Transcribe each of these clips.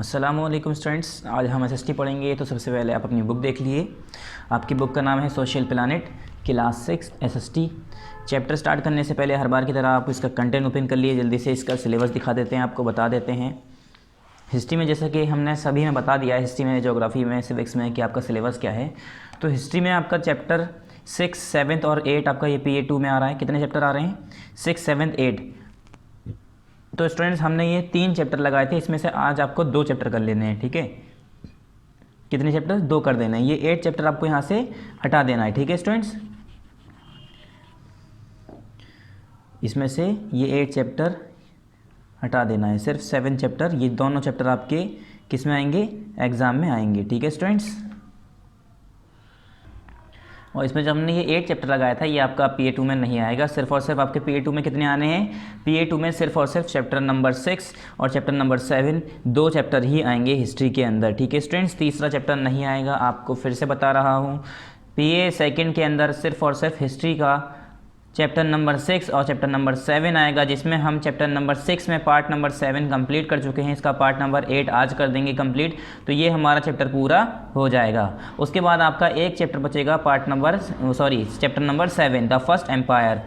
अस्सलामुअलैकुम स्टूडेंट्स, आज हम एसएसटी पढ़ेंगे। तो सबसे पहले आप अपनी बुक देख लिए। आपकी बुक का नाम है social planet class 6 SST. Chapter start करने से पहले हर बार की तरह आप इसका कंटेंट ओपन कर लिए। जल्दी से इसका सिलेबस दिखा देते हैं, आपको बता देते हैं। हिस्ट्री में जैसा कि हमने सभी में बता दिया है, हिस्ट्री में, ज्योग्राफी में, सिविक्स में, कि आपका सिलेबस क्या है। तो हिस्ट्री में आपका चैप्टर 6, 7 और 8 आपका ये PA2 में आ रहा है। कितने चैप्टर आ रहे हैं? 6, 7, 8। तो स्टूडेंट्स हमने ये 3 चैप्टर लगाए थे, इसमें से आज आपको 2 चैप्टर कर लेने हैं, ठीक है। कितने चैप्टर? 2 कर देना है। ये 8 चैप्टर आपको यहाँ से हटा देना है, ठीक है स्टूडेंट्स। इसमें से ये 8 चैप्टर हटा देना है, सिर्फ 7 चैप्टर। ये दोनों चैप्टर आपके किस में आएंगे? एग्ज़ाम में आएंगे, ठीक है स्टूडेंट्स। और इसमें जो हमने ये 8 चैप्टर लगाया था, ये आपका PA2 में नहीं आएगा। सिर्फ और सिर्फ आपके PA2 में कितने आने हैं? PA2 में सिर्फ और सिर्फ चैप्टर नंबर 6 और चैप्टर नंबर 7, 2 चैप्टर ही आएंगे हिस्ट्री के अंदर, ठीक है स्टूडेंट्स। तीसरा चैप्टर नहीं आएगा। आपको फिर से बता रहा हूँ, PA सेकेंड के अंदर सिर्फ और सिर्फ हिस्ट्री का चैप्टर नंबर 6 और चैप्टर नंबर 7 आएगा, जिसमें हम चैप्टर नंबर 6 में पार्ट नंबर 7 कंप्लीट कर चुके हैं। इसका पार्ट नंबर 8 आज कर देंगे कंप्लीट, तो ये हमारा चैप्टर पूरा हो जाएगा। उसके बाद आपका एक चैप्टर बचेगा, chapter number 7, the first empire.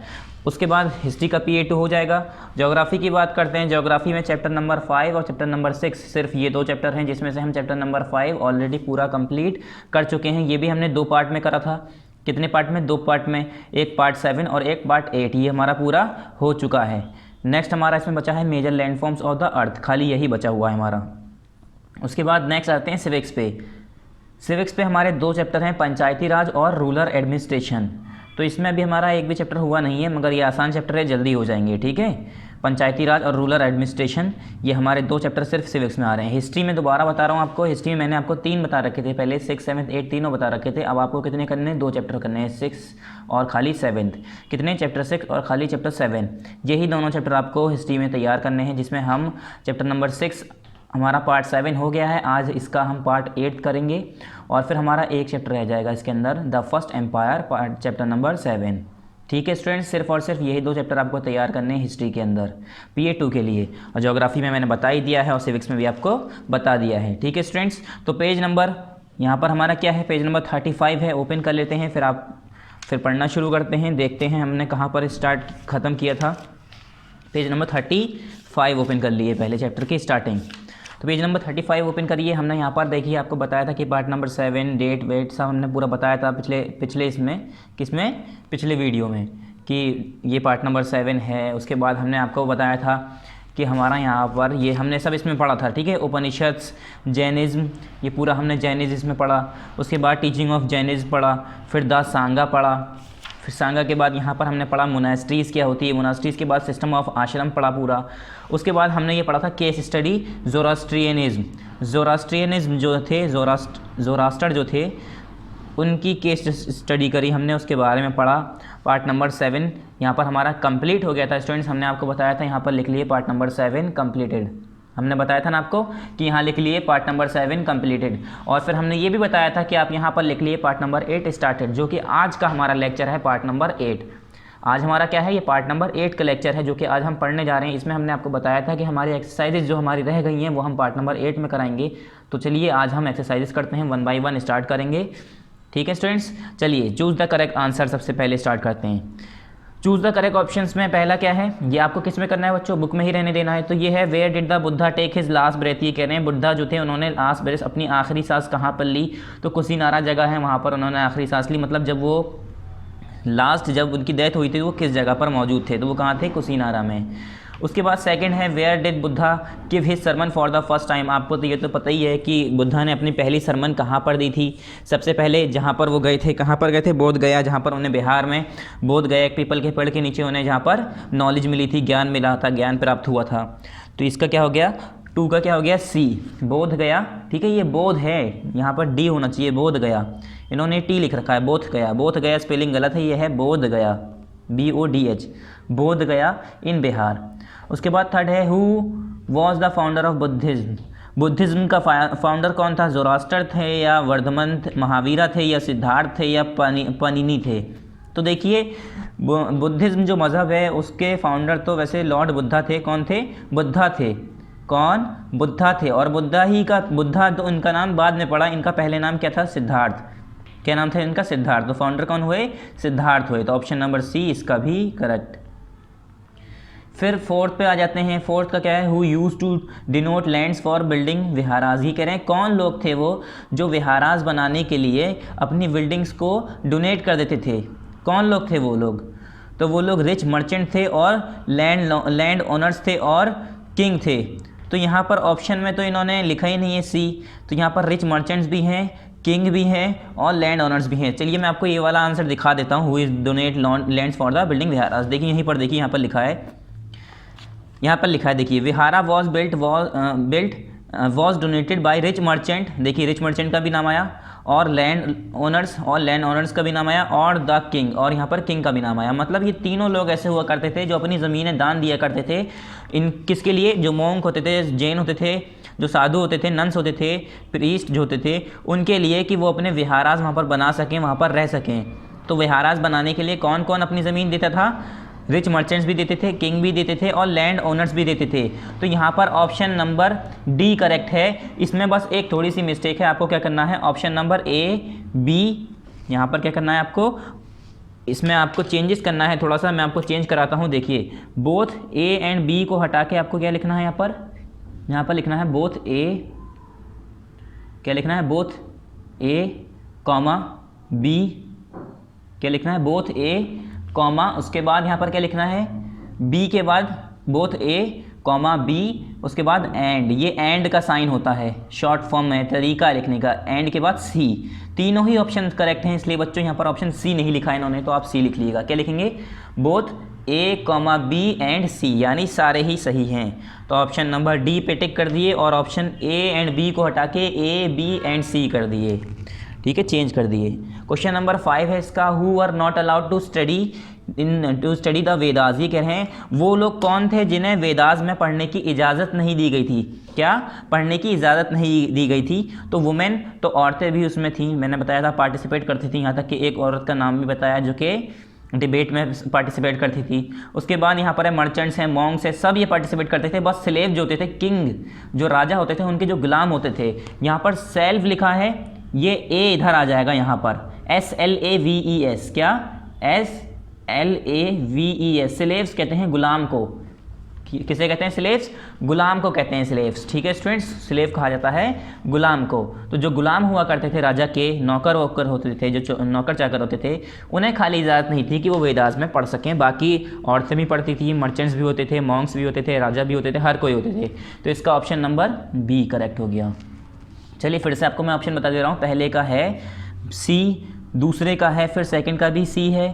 उसके बाद हिस्ट्री का PA2 हो जाएगा। ज्योग्राफी की बात करते हैं। ज्योग्राफी में चैप्टर नंबर 5 और चैप्टर नंबर 6, सिर्फ ये 2 चैप्टर हैं, जिसमें से हम चैप्टर नंबर 5 ऑलरेडी पूरा कंप्लीट कर चुके हैं। ये भी हमने 2 पार्ट में करा था। कितने पार्ट में? 2 पार्ट में, एक पार्ट 7 और एक पार्ट 8। ये हमारा पूरा हो चुका है। नेक्स्ट हमारा इसमें बचा है major landforms of the earth, खाली यही बचा हुआ है हमारा। उसके बाद नेक्स्ट आते हैं सिविक्स पे। सिविक्स पे हमारे 2 चैप्टर हैं, पंचायती राज और रूरल एडमिनिस्ट्रेशन। तो इसमें अभी हमारा एक भी चैप्टर हुआ नहीं है, मगर ये आसान चैप्टर है, जल्दी हो जाएंगे, ठीक है। पंचायती राज और रूरल एडमिनिस्ट्रेशन, ये हमारे 2 चैप्टर सिर्फ सिविक्स में आ रहे हैं। हिस्ट्री में दोबारा बता रहा हूँ आपको। हिस्ट्री में मैंने आपको 3 बता रखे थे पहले, 6, 7, 8 तीनों बता रखे थे। अब आपको कितने करने हैं? 2 चैप्टर करने हैं, 6 और खाली 7। कितने? चैप्टर 6 और खाली चैप्टर 7। यही दोनों चैप्टर आपको हिस्ट्री में तैयार करने हैं, जिसमें हम चैप्टर नंबर 6 हमारा पार्ट 7 हो गया है। आज इसका हम पार्ट 8 करेंगे और फिर हमारा एक चैप्टर रह जाएगा इसके अंदर, the first empire, part chapter number 7, ठीक है स्टूडेंट्स। सिर्फ और सिर्फ यही 2 चैप्टर आपको तैयार करने हैं हिस्ट्री के अंदर PA2 के लिए। और ज्योग्राफी में मैंने बता ही दिया है और सिविक्स में भी आपको बता दिया है, ठीक है स्टूडेंट्स। तो पेज नंबर यहाँ पर हमारा क्या है? पेज नंबर 35 है। ओपन कर लेते हैं, फिर पढ़ना शुरू करते हैं। देखते हैं हमने कहाँ पर ख़त्म किया था। पेज नंबर 35 ओपन कर लिए, पहले चैप्टर की स्टार्टिंग। तो पेज नंबर 35 ओपन करिए। हमने यहाँ पर देखिए, आपको बताया था कि पार्ट नंबर 7, डेट वेट सब हमने पूरा बताया था पिछले इसमें, किसमें? पिछले वीडियो में, कि ये पार्ट नंबर 7 है। उसके बाद हमने आपको बताया था कि हमारा यहाँ पर ये हमने सब इसमें पढ़ा था, ठीक है। उपनिषद, जैनिज़्म, ये पूरा हमने जैनिज़्म इसमें पढ़ा। उसके बाद टीचिंग ऑफ जैनिज़्म पढ़ा, फिर द सांगा पढ़ा। फिर सांगा के बाद यहाँ पर हमने पढ़ा मोनास्ट्रीज़ क्या होती है, मोनास्ट्रीज़ के बाद सिस्टम ऑफ आश्रम पढ़ा पूरा। उसके बाद हमने ये पढ़ा था केस स्टडी ज़ोरास्ट्रियनिज़्म जो थे, ज़ोरास्टर जो थे, उनकी केस स्टडी करी हमने, उसके बारे में पढ़ा। पार्ट नंबर 7 यहाँ पर हमारा कंप्लीट हो गया था स्टूडेंट्स। हमने आपको बताया था, यहाँ पर लिख लिए पार्ट नंबर 7 कंप्लीटेड। हमने बताया था ना आपको कि यहाँ लिख लिए पार्ट नंबर 7 कंप्लीटेड। और फिर हमने ये भी बताया था कि आप यहाँ पर लिख लिए पार्ट नंबर 8 स्टार्टेड, जो कि आज का हमारा लेक्चर है, पार्ट नंबर 8। आज हमारा क्या है? ये पार्ट नंबर 8 का लेक्चर है, जो कि आज हम पढ़ने जा रहे हैं। इसमें हमने आपको बताया था कि हमारी एक्सरसाइजेज जो हमारी रह गई हैं वो हम पार्ट नंबर 8 में कराएंगे। तो चलिए आज हम एक्सरसाइजेज करते हैं, 1 बाय 1 स्टार्ट करेंगे, ठीक है स्टूडेंट्स। चलिए चूज़ द करेक्ट आंसर सबसे पहले स्टार्ट करते हैं। चूज़ द करेक्ट ऑप्शंस में पहला क्या है? ये आपको किस में करना है बच्चों? बुक में ही रहने देना है। तो ये है, where did the Buddha take his last breath. ये कह रहे हैं बुद्धा जो थे उन्होंने लास्ट ब्रेथ, अपनी आखिरी सांस कहाँ पर ली? तो कुशीनारा जगह है, वहाँ पर उन्होंने आखिरी सांस ली। मतलब जब उनकी डेथ हुई थी वो किस जगह पर मौजूद थे? तो वो कहाँ थे? कुशीनारा में। उसके बाद सेकंड है, where did Buddha give his sermon for the first time. आपको तो ये तो पता ही है कि बुद्धा ने अपनी पहली सरमन कहाँ पर दी थी। सबसे पहले जहाँ पर वो गए थे, कहाँ पर गए थे? बोध गया, जहाँ पर उन्हें बिहार में बोध गया एक पीपल के पेड़ के नीचे उन्हें जहाँ पर नॉलेज मिली थी, ज्ञान मिला था, ज्ञान प्राप्त हुआ था। तो इसका क्या हो गया? 2 का क्या हो गया? C, बोध गया, ठीक है। ये बोध है, यहाँ पर D होना चाहिए, बोध गया। इन्होंने T लिख रखा है, बोध गया स्पेलिंग गलत है, ये है बोध गया, BODH, बोध गया इन बिहार। उसके बाद थर्ड है, who was the founder of Buddhism. Buddhism का फाउंडर कौन था? ज़ोरास्टर थे या वर्धमान महावीरा थे या सिद्धार्थ थे या पनिनी थे? तो देखिए, बुद्धिज़्म जो मज़हब है उसके फाउंडर तो वैसे लॉर्ड बुद्धा थे। कौन थे? बुद्धा थे। कौन? बुद्धा थे। और बुद्धा तो इनका नाम बाद में पड़ा, इनका पहले नाम क्या था? सिद्धार्थ। क्या नाम था इनका? सिद्धार्थ। तो फाउंडर कौन हुए? सिद्धार्थ हुए। तो ऑप्शन नंबर सी इसका भी करेक्ट। फिर फोर्थ पे आ जाते हैं। फोर्थ का क्या है? Who use to denote lands for building viharas. ये कह रहे हैं कौन लोग थे वो जो विहाराज बनाने के लिए अपनी बिल्डिंग्स को डोनेट कर देते थे? कौन लोग थे वो लोग? तो वो लोग रिच मर्चेंट थे और लैंड ओनर्स थे और किंग थे। तो यहाँ पर ऑप्शन में तो इन्होंने लिखा ही नहीं है सी। तो यहाँ पर रिच मर्चेंट्स भी हैं, किंग भी हैं और लैंड ओनर्स भी हैं। चलिए मैं आपको ये वाला आंसर दिखा देता हूँ। Who is donate lands for the building viharas. देखिए यहीं पर, देखिए यहाँ पर लिखा है, यहाँ पर लिखा है, देखिए vihara was built was donated by rich merchant. देखिए रिच मर्चेंट का भी नाम आया और लैंड ओनर्स का भी नाम आया और द किंग, और यहाँ पर किंग का भी नाम आया। मतलब ये तीनों लोग ऐसे हुआ करते थे जो अपनी ज़मीनें दान दिया करते थे। इन किसके लिए? जो मोंक होते थे, जैन होते थे, जो साधु होते थे, नन्स होते थे, प्रीस्ट जो होते थे, उनके लिए कि वो अपने विहाराज वहाँ पर बना सकें, वहाँ पर रह सकें। तो विहाराज बनाने के लिए कौन कौन अपनी ज़मीन देता था? रिच मर्चेंट्स भी देते थे, किंग भी देते थे और लैंड ओनर्स भी देते थे। तो यहाँ पर ऑप्शन नंबर डी करेक्ट है। इसमें बस एक थोड़ी सी मिस्टेक है, आपको क्या करना है? ऑप्शन नंबर ए, बी, यहाँ पर क्या करना है आपको? इसमें आपको चेंजेस करना है थोड़ा सा, मैं आपको चेंज कराता हूँ। देखिए बोथ ए एंड बी को हटा के आपको क्या लिखना है यहाँ पर लिखना है बोथ ए, क्या लिखना है? बोथ ए कॉमा बी, क्या लिखना है? बोथ ए कॉमा, उसके बाद यहाँ पर क्या लिखना है? बी के बाद बोथ ए कॉमा बी, उसके बाद एंड। ये एंड का साइन होता है, शॉर्ट फॉर्म में तरीका लिखने का। एंड के बाद सी। तीनों ही ऑप्शन करेक्ट हैं, इसलिए बच्चों यहाँ पर ऑप्शन सी नहीं लिखा है इन्होंने, तो आप सी लिख लीजिएगा। क्या लिखेंगे? Both A comma B and C, यानी सारे ही सही हैं। तो ऑप्शन नंबर डी पे टिक कर दिए और ऑप्शन ए एंड बी को हटा के ए, बी एंड सी कर दिए। ठीक है, चेंज कर दिए। क्वेश्चन नंबर 5 है इसका, who are not allowed to study the Vedas. ये कह रहे हैं वो लोग कौन थे जिन्हें वेदास में पढ़ने की इजाज़त नहीं दी गई थी? क्या? पढ़ने की इजाज़त नहीं दी गई थी। तो वुमेन, तो औरतें भी उसमें थी, मैंने बताया था पार्टिसिपेट करती थी। यहाँ तक कि एक औरत का नाम भी बताया जो कि डिबेट में पार्टिसिपेट करती थी। उसके बाद यहाँ पर है मर्चेंट्स हैं, मॉन्क्स हैं, सब ये पार्टिसिपेट करते थे। बस स्लेव जो होते थे, किंग जो राजा होते थे, उनके जो गुलाम होते थे। यहाँ पर सेल्फ लिखा है, ये ए इधर आ जाएगा यहाँ पर, SLAVES। क्या? SLAVES। स्लेव्स कहते हैं गुलाम को। किसे कहते हैं? स्लेव्स। गुलाम को कहते हैं स्लेव्स। ठीक है स्टूडेंट्स, स्लेव कहा जाता है गुलाम को। तो जो गुलाम हुआ करते थे राजा के, नौकर वोकर होते थे, जो नौकर चाकर होते थे, उन्हें खाली इजाज़त नहीं थी कि वो वेदास में पढ़ सकें। बाकी औरतें भी पढ़ती थी, मर्चेंट्स भी होते थे, मॉन्क्स भी होते थे, राजा भी होते थे, हर कोई होते थे। तो इसका ऑप्शन नंबर बी करेक्ट हो गया। चलिए फिर से आपको मैं ऑप्शन बता दे रहा हूँ। पहले का है सी, दूसरे का है, फिर सेकंड का भी सी है,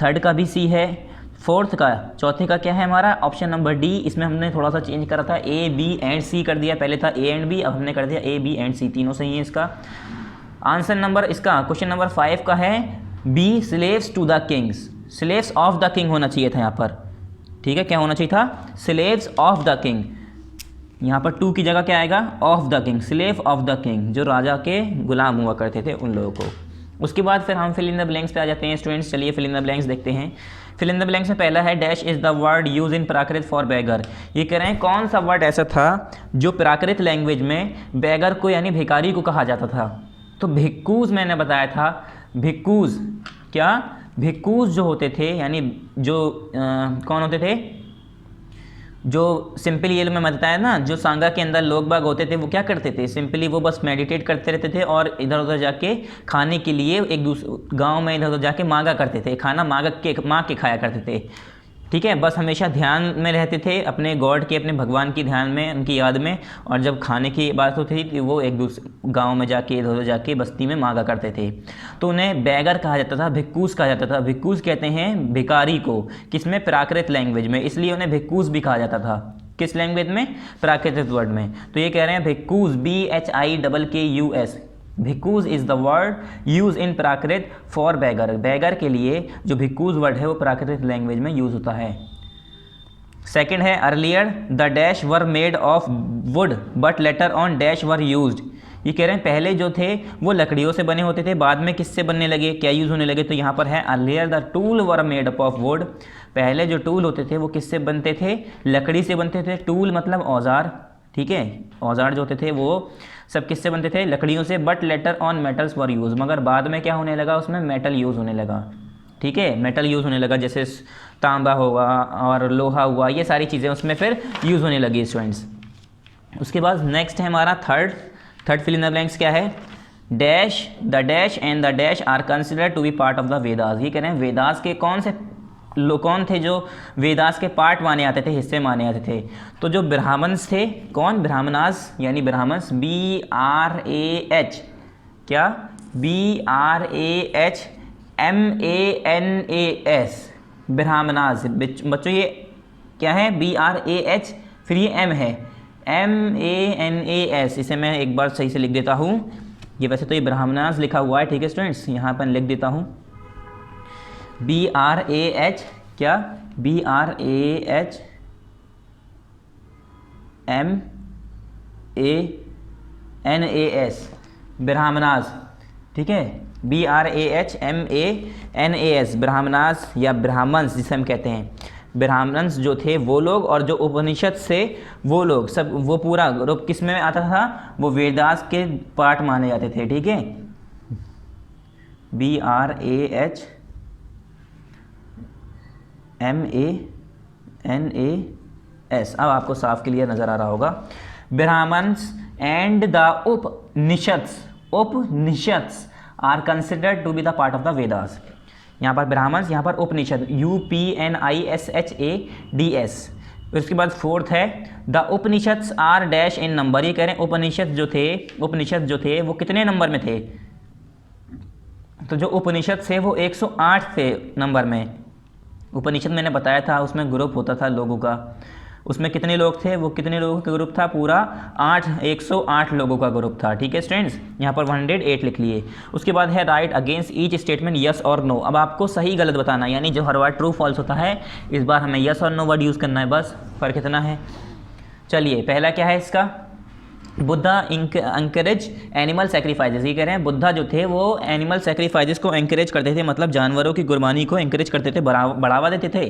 थर्ड का भी सी है, फोर्थ का, चौथे का क्या है हमारा? Option number D. इसमें हमने थोड़ा सा चेंज करा था, ए, बी एंड सी कर दिया। पहले था ए एंड बी, अब हमने कर दिया ए, बी एंड सी, तीनों सही है। इसका आंसर नंबर, इसका क्वेश्चन नंबर 5 का है B, slaves to the kings. Slaves of the king होना चाहिए था यहाँ पर। ठीक है, क्या होना चाहिए था? Slaves of the king. यहाँ पर टू की जगह क्या आएगा? Of the king, slave of the king, जो राजा के गुलाम हुआ करते थे उन लोगों को। उसके बाद फिर हम फिल इन द ब्लैंक्स पे आ जाते हैं स्टूडेंट्स। चलिए फिल इन द ब्लैंक्स देखते हैं। फिल इन द ब्लैंक्स में पहला है dash is the word use in Prakrit for beggar. ये कह रहे हैं कौन सा वर्ड ऐसा था जो प्राकृत लैंग्वेज में बैगर को यानी भिखारी को कहा जाता था? तो भिक्कूज मैंने बताया था। भिक्कूज, क्या? भिक्कूज जो होते थे, यानी जो कौन होते थे? जो सिंपली ये मैं बताया ना, जो सांगा के अंदर लोग बाग होते थे, वो क्या करते थे? सिंपली वो बस मेडिटेट करते रहते थे और इधर उधर जाके खाने के लिए एक दूसरे गांव में इधर उधर जाके मांगा करते थे, खाना मांग के खाया करते थे। ठीक है, बस हमेशा ध्यान में रहते थे अपने गॉड के, अपने भगवान की ध्यान में, उनकी याद में। और जब खाने की बात होती थी वो एक दूसरे गांव में जाके इधर उधर जाके बस्ती में मांगा करते थे। तो उन्हें बैगर कहा जाता था, भिक्कूस कहा जाता था। भिक्कूस कहते हैं भिखारी को, किसमें? प्राकृत लैंग्वेज में, इसलिए उन्हें भिक्कूस भी कहा जाता था। किस लैंग्वेज में? प्राकृतिक वर्ड में। तो ये कह रहे हैं bhikkus, BHIKKUS। Bhikkus is the word use in Prakrit for beggar. Beggar के लिए जो भिक्कूज वर्ड है वो प्राकृतिक लैंग्वेज में यूज होता है। सेकंड है earlier the dash were made of would but later on dash were used. ये कह रहे हैं पहले जो थे वो लकड़ियों से बने होते थे, बाद में किससे बनने लगे, क्या यूज़ होने लगे? तो यहाँ पर है earlier the tool were made up of would. पहले जो टूल होते थे वो किससे बनते थे? लकड़ी से बनते थे। टूल मतलब औजार। ठीक है। औजार जो होते थे वो सब किससे बनते थे? लकड़ियों से। But later on metals were use, मगर बाद में क्या होने लगा? उसमें मेटल यूज़ होने लगा। ठीक है, मेटल यूज़ होने लगा, जैसे तांबा हुआ और लोहा हुआ, ये सारी चीज़ें उसमें फिर यूज़ होने लगी स्टूडेंट्स। उसके बाद नेक्स्ट है हमारा third fill in the blanks क्या है? Dash, the dash and the dash are considered to be part of the Vedas. ये कह रहे हैं वेदास के कौन थे जो वेदास के पार्ट माने आते थे, हिस्से माने आते थे? तो जो ब्राह्मण्स थे, कौन? ब्राह्मणास यानी ब्राह्मण्स, BRAH, क्या? BRAHMANAS, ब्राह्मणास। बच्चों ये क्या है? BRAH, फिर ये M है, MANAS। इसे मैं एक बार सही से लिख देता हूँ। ये वैसे तो ये ब्राह्मणास लिखा हुआ है, ठीक है स्टूडेंट्स, यहाँ पर लिख देता हूँ BRAH, क्या? BRAHMANAS, ब्राह्मणास। ठीक है, BRAHMANAS, ब्राह्मणास या ब्राह्मण्स जिसे हम कहते हैं। ब्राह्मण्स जो थे वो लोग, और जो उपनिषद से वो लोग, सब वो पूरा ग्रुप किस में आता था? वो वेदास के पार्ट माने जाते थे। ठीक है, BRAHMANAS। अब आपको साफ क्लियर नज़र आ रहा होगा। Brahmanas and the Upanishads are considered to be the part of the Vedas. यहाँ पर ब्राह्मण्स, यहाँ पर उपनिषद, UPNISHADS। उसके बाद फोर्थ है the Upanishads are dash in number. ये कह रहे हैं उपनिषद जो थे वो कितने नंबर में थे? तो जो उपनिषद थे वो 108 थे नंबर में। उपनिषद मैंने बताया था उसमें ग्रुप होता था लोगों का, उसमें कितने लोग थे? वो कितने लोगों का ग्रुप था? पूरा 108 लोगों का ग्रुप था। ठीक है स्टूडेंट्स, यहाँ पर 108 लिख लिए। उसके बाद है right against each statement yes और नो। अब आपको सही गलत बताना है, यानी जो हर बार ट्रू फॉल्स होता है इस बार हमें यस और नो वर्ड यूज़ करना है, बस फ़र्क इतना है। चलिए पहला क्या है इसका? Buddha encourage animal sacrifices. ये कह रहे हैं बुद्धा जो थे वो एनिमल सेक्रीफाइसेस को एंकरेज करते थे, मतलब जानवरों की कुर्बानी को एंकरेज करते थे, बढ़ावा देते थे।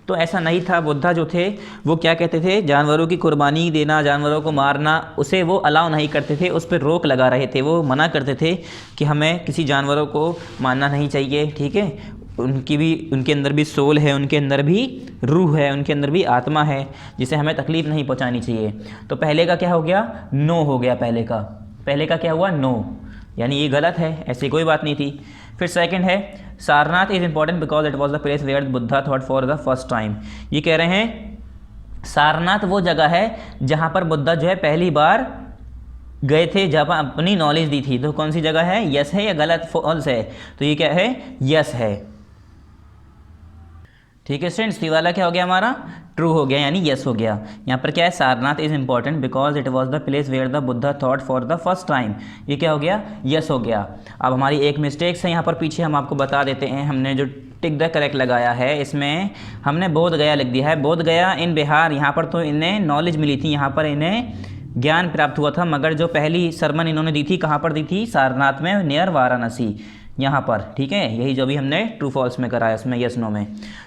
तो ऐसा नहीं था, बुद्धा जो थे वो क्या कहते थे? जानवरों की कुर्बानी देना, जानवरों को मारना, उसे वो अलाउ नहीं करते थे, उस पर रोक लगा रहे थे। वो मना करते थे कि हमें किसी जानवरों को मारना नहीं चाहिए। ठीक है, उनके अंदर भी सोल है, उनके अंदर भी रूह है, उनके अंदर भी आत्मा है, जिसे हमें तकलीफ़ नहीं पहुंचानी चाहिए। तो पहले का क्या हो गया? नो हो गया। पहले का क्या हुआ? नो, यानी ये गलत है, ऐसी कोई बात नहीं थी। फिर सेकंड है Sarnath is important because it was the place where Buddha taught for the first time. ये कह रहे हैं सारनाथ वो जगह है जहाँ पर बुद्धा जो है पहली बार गए थे, जहाँ अपनी नॉलेज दी थी। तो कौन सी जगह है? यस है या गलत? फॉल्स है। तो ये क्या है? यस है। ठीक है स्टूडेंट्स, ये वाला क्या हो गया हमारा? ट्रू हो गया, यानी यस हो गया। यहाँ पर क्या है? Sarnath is important because it was the place where the Buddha taught for the first time. ये क्या हो गया? यस हो गया। अब हमारी एक मिस्टेक्स है यहाँ पर, पीछे हम आपको बता देते हैं। हमने जो टिक द करेक्ट लगाया है इसमें हमने बोध गया लिख दिया है। बोध गया इन बिहार। यहाँ पर तो इन्हें नॉलेज मिली थी, यहाँ पर इन्हें ज्ञान प्राप्त हुआ था, मगर जो पहली सरमन इन्होंने दी थी कहाँ पर दी थी? सारनाथ में, नियर वाराणसी, यहाँ पर। ठीक है, यही जो भी हमने ट्रू फॉल्स में कराया उसमें यस नो में।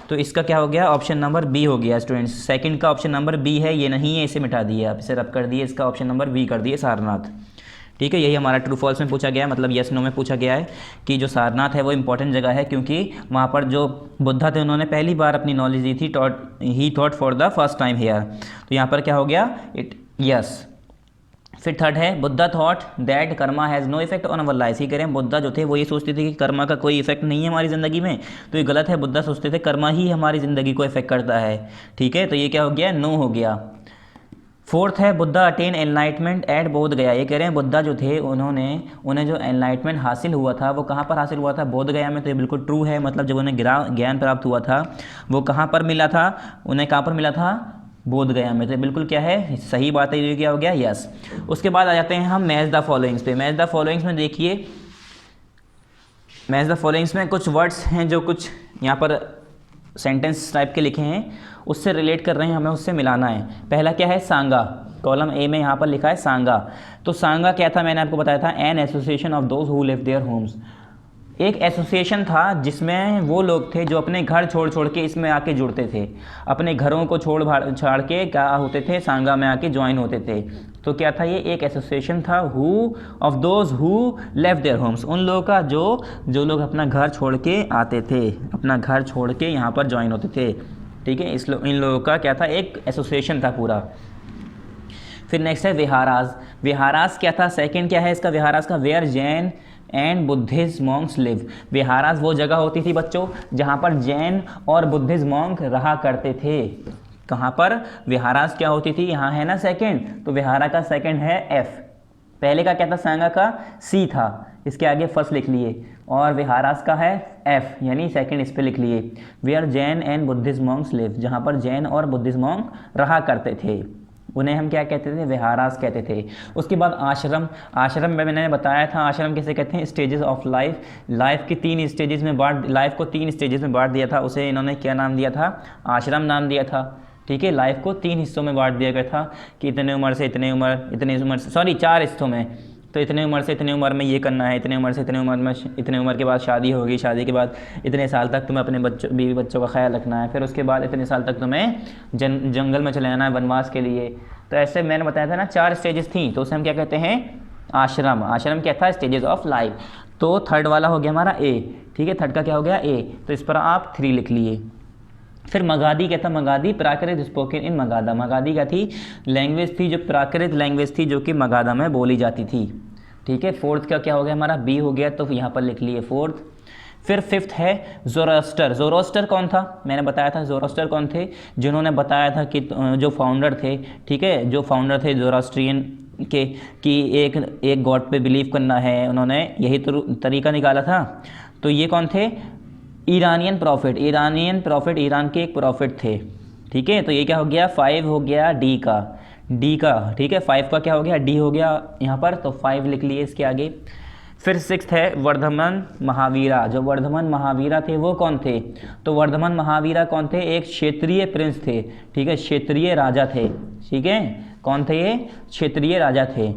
तो इसका क्या हो गया? ऑप्शन नंबर बी हो गया स्टूडेंट्स। सेकंड का ऑप्शन नंबर बी है, ये नहीं है, इसे मिटा दिए आप, इसे रब कर दिए, इसका ऑप्शन नंबर बी कर दिए, सारनाथ। ठीक है, यही हमारा ट्रू फॉल्स में पूछा गया है, मतलब यस नो में पूछा गया है कि जो सारनाथ है वो इंपॉर्टेंट जगह है, क्योंकि वहाँ पर जो बुद्धा थे उन्होंने पहली बार अपनी नॉलेज दी थी। ही thought for the first time here. तो यहाँ पर क्या हो गया? It yes. फिर थर्ड है Buddha thought that karma has no effect on our life. ये करें बुद्धा जो थे वो ये सोचते थे कि कर्मा का कोई इफेक्ट नहीं है हमारी ज़िंदगी में। तो ये गलत है, बुद्धा सोचते थे कर्मा ही हमारी ज़िंदगी को इफेक्ट करता है। ठीक है, तो ये क्या हो गया? नो हो गया। फोर्थ है बुद्धा अटेन एनलाइटमेंट एट बोध गया। ये कह रहे हैं बुद्धा जो थे उन्हें जो एनलाइटमेंट हासिल हुआ था वो कहाँ पर हासिल हुआ था? बोध गया में। तो ये बिल्कुल ट्रू है, मतलब जब उन्हें ज्ञान प्राप्त हुआ था वो कहाँ पर मिला था? उन्हें कहाँ पर मिला था? बोध गया में। तो बिल्कुल क्या है? सही बात है, ये क्या हो गया? यस। उसके बाद आ जाते हैं हम मैच द फॉलोइंग्स पे। मैच द फॉलोइंग्स में देखिए, मैच द फॉलोइंग्स में कुछ वर्ड्स हैं जो कुछ यहाँ पर सेंटेंस टाइप के लिखे हैं, उससे रिलेट कर रहे हैं, हमें उससे मिलाना है। पहला क्या है? सांगा। कॉलम ए में यहाँ पर लिखा है सांगा। तो सांगा क्या था? मैंने आपको बताया था, an association of those who live their homes. एक एसोसिएशन था जिसमें वो लोग थे जो अपने घर छोड़ छोड़ के इसमें आके जुड़ते थे, अपने घरों को छाड़ के क्या होते थे, सांगा में आके ज्वाइन होते थे। तो क्या था ये, एक एसोसिएशन था who of those who left their homes, उन लोगों का जो लोग अपना घर छोड़ के आते थे, अपना घर छोड़ के यहाँ पर ज्वाइन होते थे। ठीक है, इन लोगों का क्या था, एक एसोसिएशन था पूरा। फिर नेक्स्ट है विहाराज। विहाराज क्या था, सेकंड क्या है इसका विहाराज का, where Jain and Buddhist monks live. Viharas वो जगह होती थी बच्चों जहाँ पर जैन और बुद्धिस्ट मॉन्क रहा करते थे। कहाँ पर, विहाराज क्या होती थी, यहाँ है ना सेकंड, तो विहारा का सेकंड है एफ। पहले का क्या था, सांगा का सी था, इसके आगे फर्स्ट लिख लिए, और विहारास का है एफ, यानी सेकंड इस पे लिख लिए। Where Jain and Buddhist monks live, जहाँ पर जैन और बुद्धिस्ट मॉन्क रहा करते थे, उन्हें हम क्या कहते थे, विहारास कहते थे। उसके बाद आश्रम। आश्रम में मैंने बताया था आश्रम किसे कहते हैं, स्टेजेस ऑफ लाइफ। लाइफ की 3 स्टेजेस में लाइफ को 3 स्टेजेस में बांट दिया था, उसे इन्होंने क्या नाम दिया था, आश्रम नाम दिया था। ठीक है, लाइफ को 3 हिस्सों में बांट दिया गया था कि इतने उम्र से इतने उम्र से, सॉरी 4 हिस्सों में, तो इतने उम्र से इतने उम्र में ये करना है, इतने उम्र से इतने उम्र में, इतने उम्र के बाद शादी होगी, शादी के बाद इतने साल तक तुम्हें अपने बीवी बच्चों का ख्याल रखना है, फिर उसके बाद इतने साल तक तुम्हें जंगल में चले जाना है वनवास के लिए। तो ऐसे मैंने बताया था ना 4 स्टेजेस थी, तो उसे हम क्या कहते हैं, आश्रम। आश्रम क्या था, स्टेजेस ऑफ लाइफ। तो थर्ड वाला हो गया हमारा ए। ठीक है, थर्ड का क्या हो गया, ए, तो इस पर आप 3 लिख लिए। फिर मगाधी क्या था, मगाधी प्राकृत स्पोकन इन मगाधा। मगाधी क्या थी, लैंग्वेज थी जो प्राकृत लैंग्वेज थी जो कि मगाधा में बोली जाती थी। ठीक है, फोर्थ का क्या हो गया हमारा, बी हो गया, तो यहाँ पर लिख लिए फोर्थ। फिर फिफ्थ है ज़ोरास्टर। ज़ोरास्टर कौन था, मैंने बताया था ज़ोरास्टर कौन थे, जिन्होंने बताया था कि जो फाउंडर थे, ठीक है, जो फाउंडर थे ज़ोरास्ट्रियन के, कि एक गॉड पे बिलीव करना है, उन्होंने यही तरीका निकाला था। तो ये कौन थे, ईरानियन प्रॉफिट। ईरान के एक प्रॉफिट थे। ठीक है, तो ये क्या हो गया, 5 हो गया डी का, ठीक है, 5 का क्या हो गया, डी हो गया यहाँ पर, तो 5 लिख लिए इसके आगे। फिर 6th है वर्धमान महावीरा। जो वर्धमान महावीरा थे वो कौन थे, तो वर्धमान महावीरा कौन थे, एक क्षेत्रीय प्रिंस थे। ठीक है, क्षेत्रीय राजा थे। ठीक है, कौन थे ये, क्षेत्रीय राजा थे।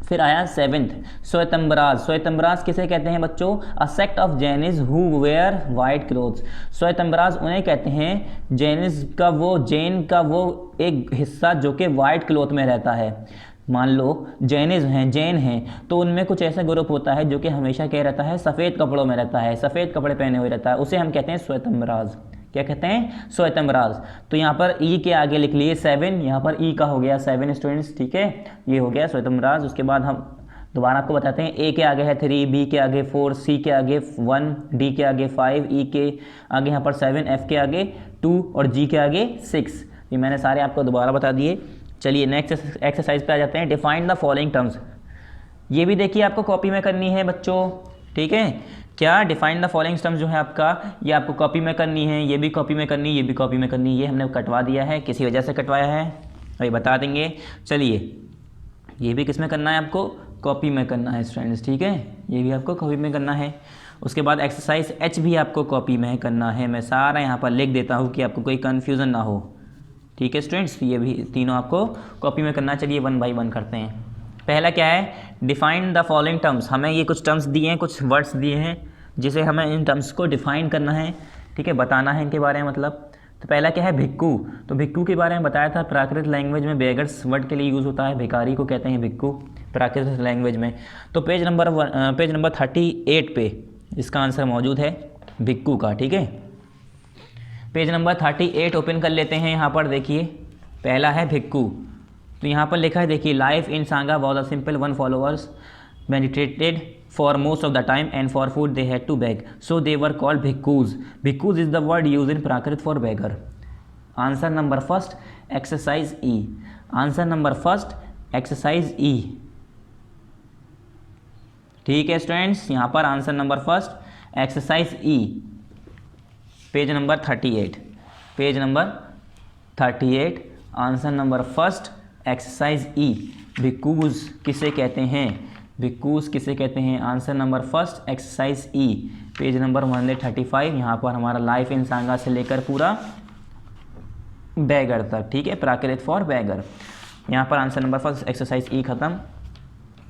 फिर आया 7th श्वेतंबराज। श्वेतंबराज किसे कहते हैं बच्चों, a sect of Jainis who wear white clothes. Shvetambaras उन्हें कहते हैं, जैनिस का वो, जैन का वो एक हिस्सा जो कि वाइट क्लोथ में रहता है। मान लो जैन हैं, तो उनमें कुछ ऐसा ग्रुप होता है जो कि हमेशा क्या रहता है, सफ़ेद कपड़ों में रहता है, सफ़ेद कपड़े पहने हुए रहता है, उसे हम कहते हैं श्वेतंबराज। क्या कहते हैं, श्वेतंबराज। तो यहाँ पर ई के आगे लिख लिए 7, यहाँ पर ई का हो गया 7 स्टूडेंट्स। ठीक है, ये हो गया श्वेतंबराज। उसके बाद हम दोबारा आपको बताते हैं, ए के आगे है 3, बी के आगे 4, सी के आगे 1, डी के आगे 5, ई के आगे यहाँ पर 7, एफ के आगे 2 और जी के आगे 6। ये मैंने सारे आपको दोबारा बता दिए। चलिए नेक्स्ट एक्सरसाइज पे आ जाते हैं, डिफाइन द फॉलोइंग टर्म्स। ये भी देखिए आपको कॉपी में करनी है बच्चों। ठीक है, क्या डिफाइन द फॉलोइंग टर्म्स जो है आपका, ये आपको कॉपी में करनी है, ये भी कॉपी में करनी है, ये भी कॉपी में करनी है। ये हमने कटवा दिया है, किसी वजह से कटवाया है, वही बता देंगे। चलिए, ये भी किस में करना है आपको, कॉपी में करना है स्टूडेंट्स। ठीक है, ये भी आपको कॉपी में करना है। उसके बाद एक्सरसाइज एच भी आपको कॉपी में करना है। मैं सारा यहाँ पर लिख देता हूँ कि आपको कोई कन्फ्यूज़न ना हो। ठीक है स्टूडेंट्स, ये भी तीनों आपको कॉपी में करना। चलिए 1 बाय 1 करते हैं। पहला क्या है, डिफाइन द फॉलोइंग टर्म्स। हमें ये कुछ टर्म्स दिए हैं, कुछ वर्ड्स दिए हैं, जिसे हमें इन टर्म्स को डिफाइन करना है। ठीक है, बताना है इनके बारे में मतलब। तो पहला क्या है, भिक्खू। तो भिक्खू के बारे में बताया था, प्राकृत लैंग्वेज में बेगर्स वर्ड के लिए यूज़ होता है, भिखारी को कहते हैं भिक्खू प्राकृत लैंग्वेज में। तो पेज नंबर 38 पे इसका आंसर मौजूद है भिक्खू का। ठीक है, पेज नंबर 38 ओपन कर लेते हैं। यहाँ पर देखिए, पहला है भिक्खू। तो यहाँ पर लिखा है, देखिए, life in Sanga was a simple one, followers meditated for most of the time and for food they had to beg, so they were called bhikkhus. Bhikkhus is the word used in Prakrit for beggar. Answer number first, exercise E. Answer number first, exercise E. ठीक है students, यहाँ पर answer number first exercise E, page number 38 answer number first exercise E. Bhikkhus किसे कहते हैं, भिक्खूज किसे कहते हैं, answer number first exercise E, page number 135। यहाँ पर हमारा लाइफ इन सांगा से लेकर पूरा बैगर तक। ठीक है, प्राकृत फॉर बैगर। यहाँ पर answer number first exercise E खत्म।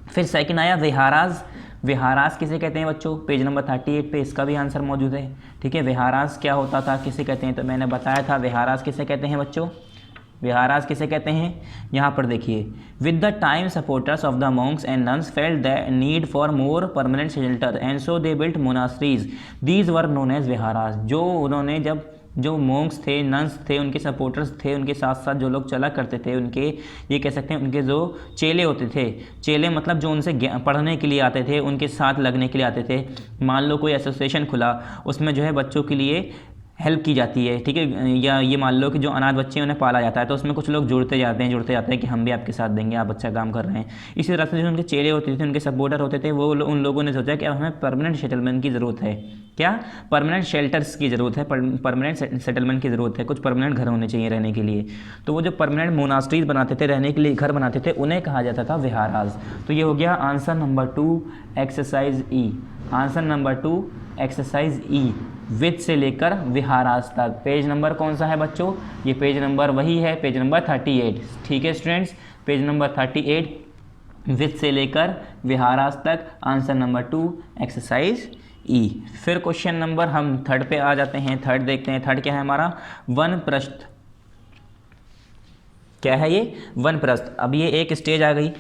फिर सेकंड आया विहाराज। विहारास किसे कहते हैं बच्चों, पेज नंबर 38 पे इसका भी आंसर मौजूद है। ठीक है, विहारास क्या होता था, किसे कहते हैं, तो मैंने बताया था विहारास किसे कहते हैं बच्चों, विहारास किसे कहते हैं। यहाँ पर देखिए, with the time supporters of the monks and nuns felt the need for more permanent shelter and so they built monasteries, these were known as viharas. जो उन्होंने जब जो मॉन्क्स थे, नन्स थे, उनके सपोर्टर्स थे, उनके साथ साथ जो लोग चला करते थे, उनके ये कह सकते हैं उनके जो चेले होते थे, चेले मतलब जो उनसे पढ़ने के लिए आते थे, उनके साथ लगने के लिए आते थे। मान लो कोई एसोसिएशन खुला, उसमें जो है बच्चों के लिए हेल्प की जाती है, ठीक है, या ये मान लो कि जो अनाथ बच्चे हैं उन्हें पाला जाता है, तो उसमें कुछ लोग जुड़ते जाते हैं कि हम भी आपके साथ देंगे, आप अच्छा काम कर रहे हैं। इसी तरह से जो उनके चेले होते थे, उनके सपोर्टर होते थे, वो उन लोगों ने सोचा कि अब हमें परमानेंट सेटलमेंट की ज़रूरत है। क्या, परमानेंट शेल्टर्स की ज़रूरत है, परमानेंट सेटलमेंट की ज़रूरत है, कुछ परमानेंट घर होने चाहिए रहने के लिए। तो वो जो परमानेंट मोनास्ट्रीज बनाते थे, रहने के लिए घर बनाते थे, उन्हें कहा जाता था विहारास। तो ये हो गया answer number 2 exercise E. Answer number 2 exercise E, with से लेकर विहारास तक। पेज नंबर कौन सा है बच्चों, ये पेज नंबर वही है, पेज नंबर 38। ठीक है स्टूडेंट्स, पेज नंबर 38, विद से लेकर विहारास तक, आंसर नंबर 2 एक्सरसाइज ई। फिर क्वेश्चन नंबर हम 3 पे आ जाते हैं। 3 देखते हैं, 3 क्या है हमारा, वन प्रस्थ। क्या है ये, वन प्रस्थ। अब ये एक स्टेज आ गई,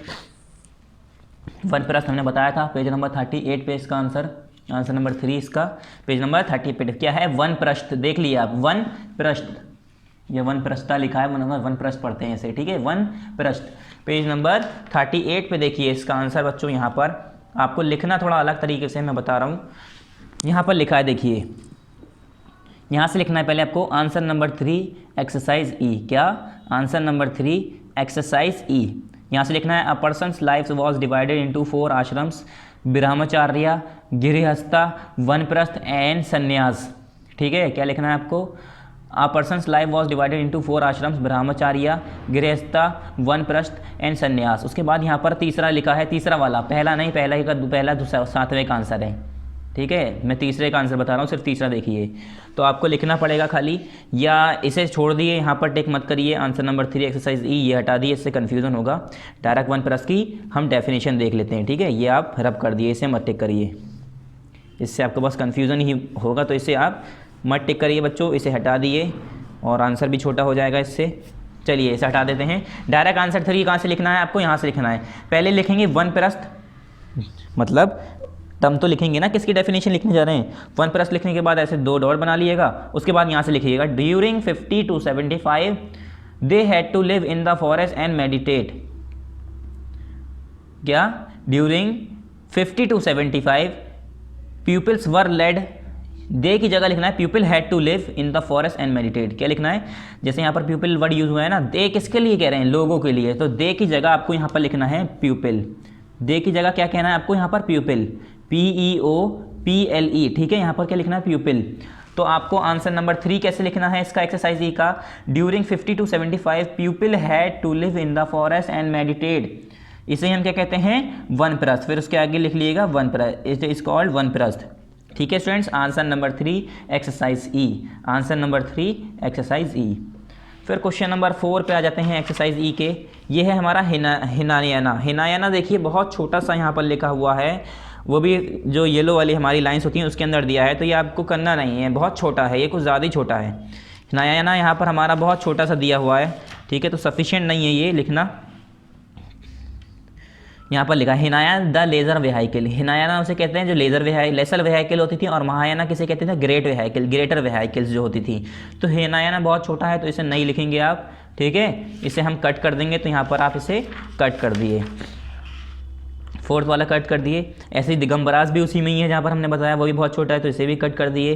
वन प्रस्थ हमने बताया था, पेज नंबर 38 पे इसका आंसर नंबर 3 इसका, पेज नंबर 30 पे क्या है, वन प्रस्थ। देख लिया आप, वन प्रस्थ, ये वन प्रस्था लिखा है, वन प्रस्थ पढ़ते हैं इसे, ठीक है, वन प्रस्थ। पेज नंबर 38 पे देखिए इसका आंसर बच्चों। यहाँ पर आपको लिखना थोड़ा अलग तरीके से मैं बता रहा हूँ। यहाँ पर लिखा है, देखिए यहाँ से लिखना है पहले आपको, आंसर नंबर 3 एक्सरसाइज ई। क्या, आंसर नंबर 3 एक्सरसाइज ई। यहाँ से लिखना है, a person's life was divided into 4 ashrams, brahmacharya, grihastha, vanaprastha and sannyasa. ठीक है, क्या लिखना है आपको, a person's life was divided into 4 ashrams, brahmacharya, grihastha, vanaprastha and sannyasa. उसके बाद यहाँ पर तीसरा लिखा है, तीसरा वाला, पहला नहीं, पहला दूसरा 7वें का आंसर है। ठीक है, मैं तीसरे का आंसर बता रहा हूँ, सिर्फ तीसरा देखिए। तो आपको लिखना पड़ेगा खाली, या इसे छोड़ दिए, यहाँ पर टिक मत करिए, आंसर नंबर 3 एक्सरसाइज ई ये हटा दिए, इससे कन्फ्यूजन होगा। डायरेक्ट वन प्लस की हम डेफिनेशन देख लेते हैं। ठीक है, ये आप रब कर दिए, इसे मत टिक करिए, इससे आपके पास कन्फ्यूज़न ही होगा, तो इसे आप मत टिक करिए बच्चों, इसे हटा दिए और आंसर भी छोटा हो जाएगा इससे। चलिए इसे हटा देते हैं। डायरेक्ट आंसर 3 कहाँ से लिखना है आपको, यहाँ से लिखना है। पहले लिखेंगे वन प्रस्थ, मतलब टर्म तो लिखेंगे ना, किसकी डेफिनेशन लिखने जा रहे हैं, वन प्रस्थ लिखने के बाद ऐसे 2 डॉट बना लिएगा। उसके बाद यहाँ से लिखिएगा, during 50 to 75 they had to live in the forest and meditate. क्या, during 50 to 75 peoples were led, they की जगह लिखना है people had to live in the forest and meditate. क्या लिखना है, जैसे यहाँ पर पीपल वर्ड यूज हुआ है ना, दे किसके लिए कह रहे हैं, लोगों के लिए, तो दे की जगह आपको यहाँ पर लिखना है पीपल। दे की जगह क्या कहना है आपको यहाँ पर, पीपल, PEOPLE। ठीक है, यहाँ पर क्या लिखना है, पीपल। तो आपको आंसर नंबर 3 कैसे लिखना है इसका, एक्सरसाइज ई का, during 50 to 75 people had to live in the forest and meditate. इसे हम क्या कहते हैं, वन प्रस्थ। फिर उसके आगे लिख लीजिएगा वन प्रस्थ, it is called vanaprastha. ठीक है students, answer number 3 exercise E, answer number 3 exercise E. फिर क्वेश्चन नंबर 4 पे आ जाते हैं एक्सरसाइज ई के। ये है हमारा हिनायाना। हिनायाना देखिए बहुत छोटा सा यहाँ पर लिखा हुआ है, वो भी जो येलो वाली हमारी लाइंस होती हैं उसके अंदर दिया है, तो ये आपको करना नहीं है, बहुत छोटा है, ये कुछ ज़्यादा ही छोटा है। हिनायाना यहाँ पर हमारा बहुत छोटा सा दिया हुआ है, ठीक है, तो सफिशिएंट नहीं है ये लिखना। यहाँ पर लिखा है हिनायाना द लेज़र वेहाइकल। हिनायाना उसे कहते हैं जो लेसर वेहाइकल होती थी, और महायाना किसे कहते थे, ग्रेटर वेहाइकल्स जो होती थी। तो हिनायाना बहुत छोटा है, तो इसे नहीं लिखेंगे आप। ठीक है, इसे हम कट कर देंगे, तो यहाँ पर आप इसे कट कर दिए, 4th वाला कट कर दिए। ऐसे ही दिगंबरास भी उसी में ही है जहाँ पर हमने बताया, वो भी बहुत छोटा है, तो इसे भी कट कर दिए।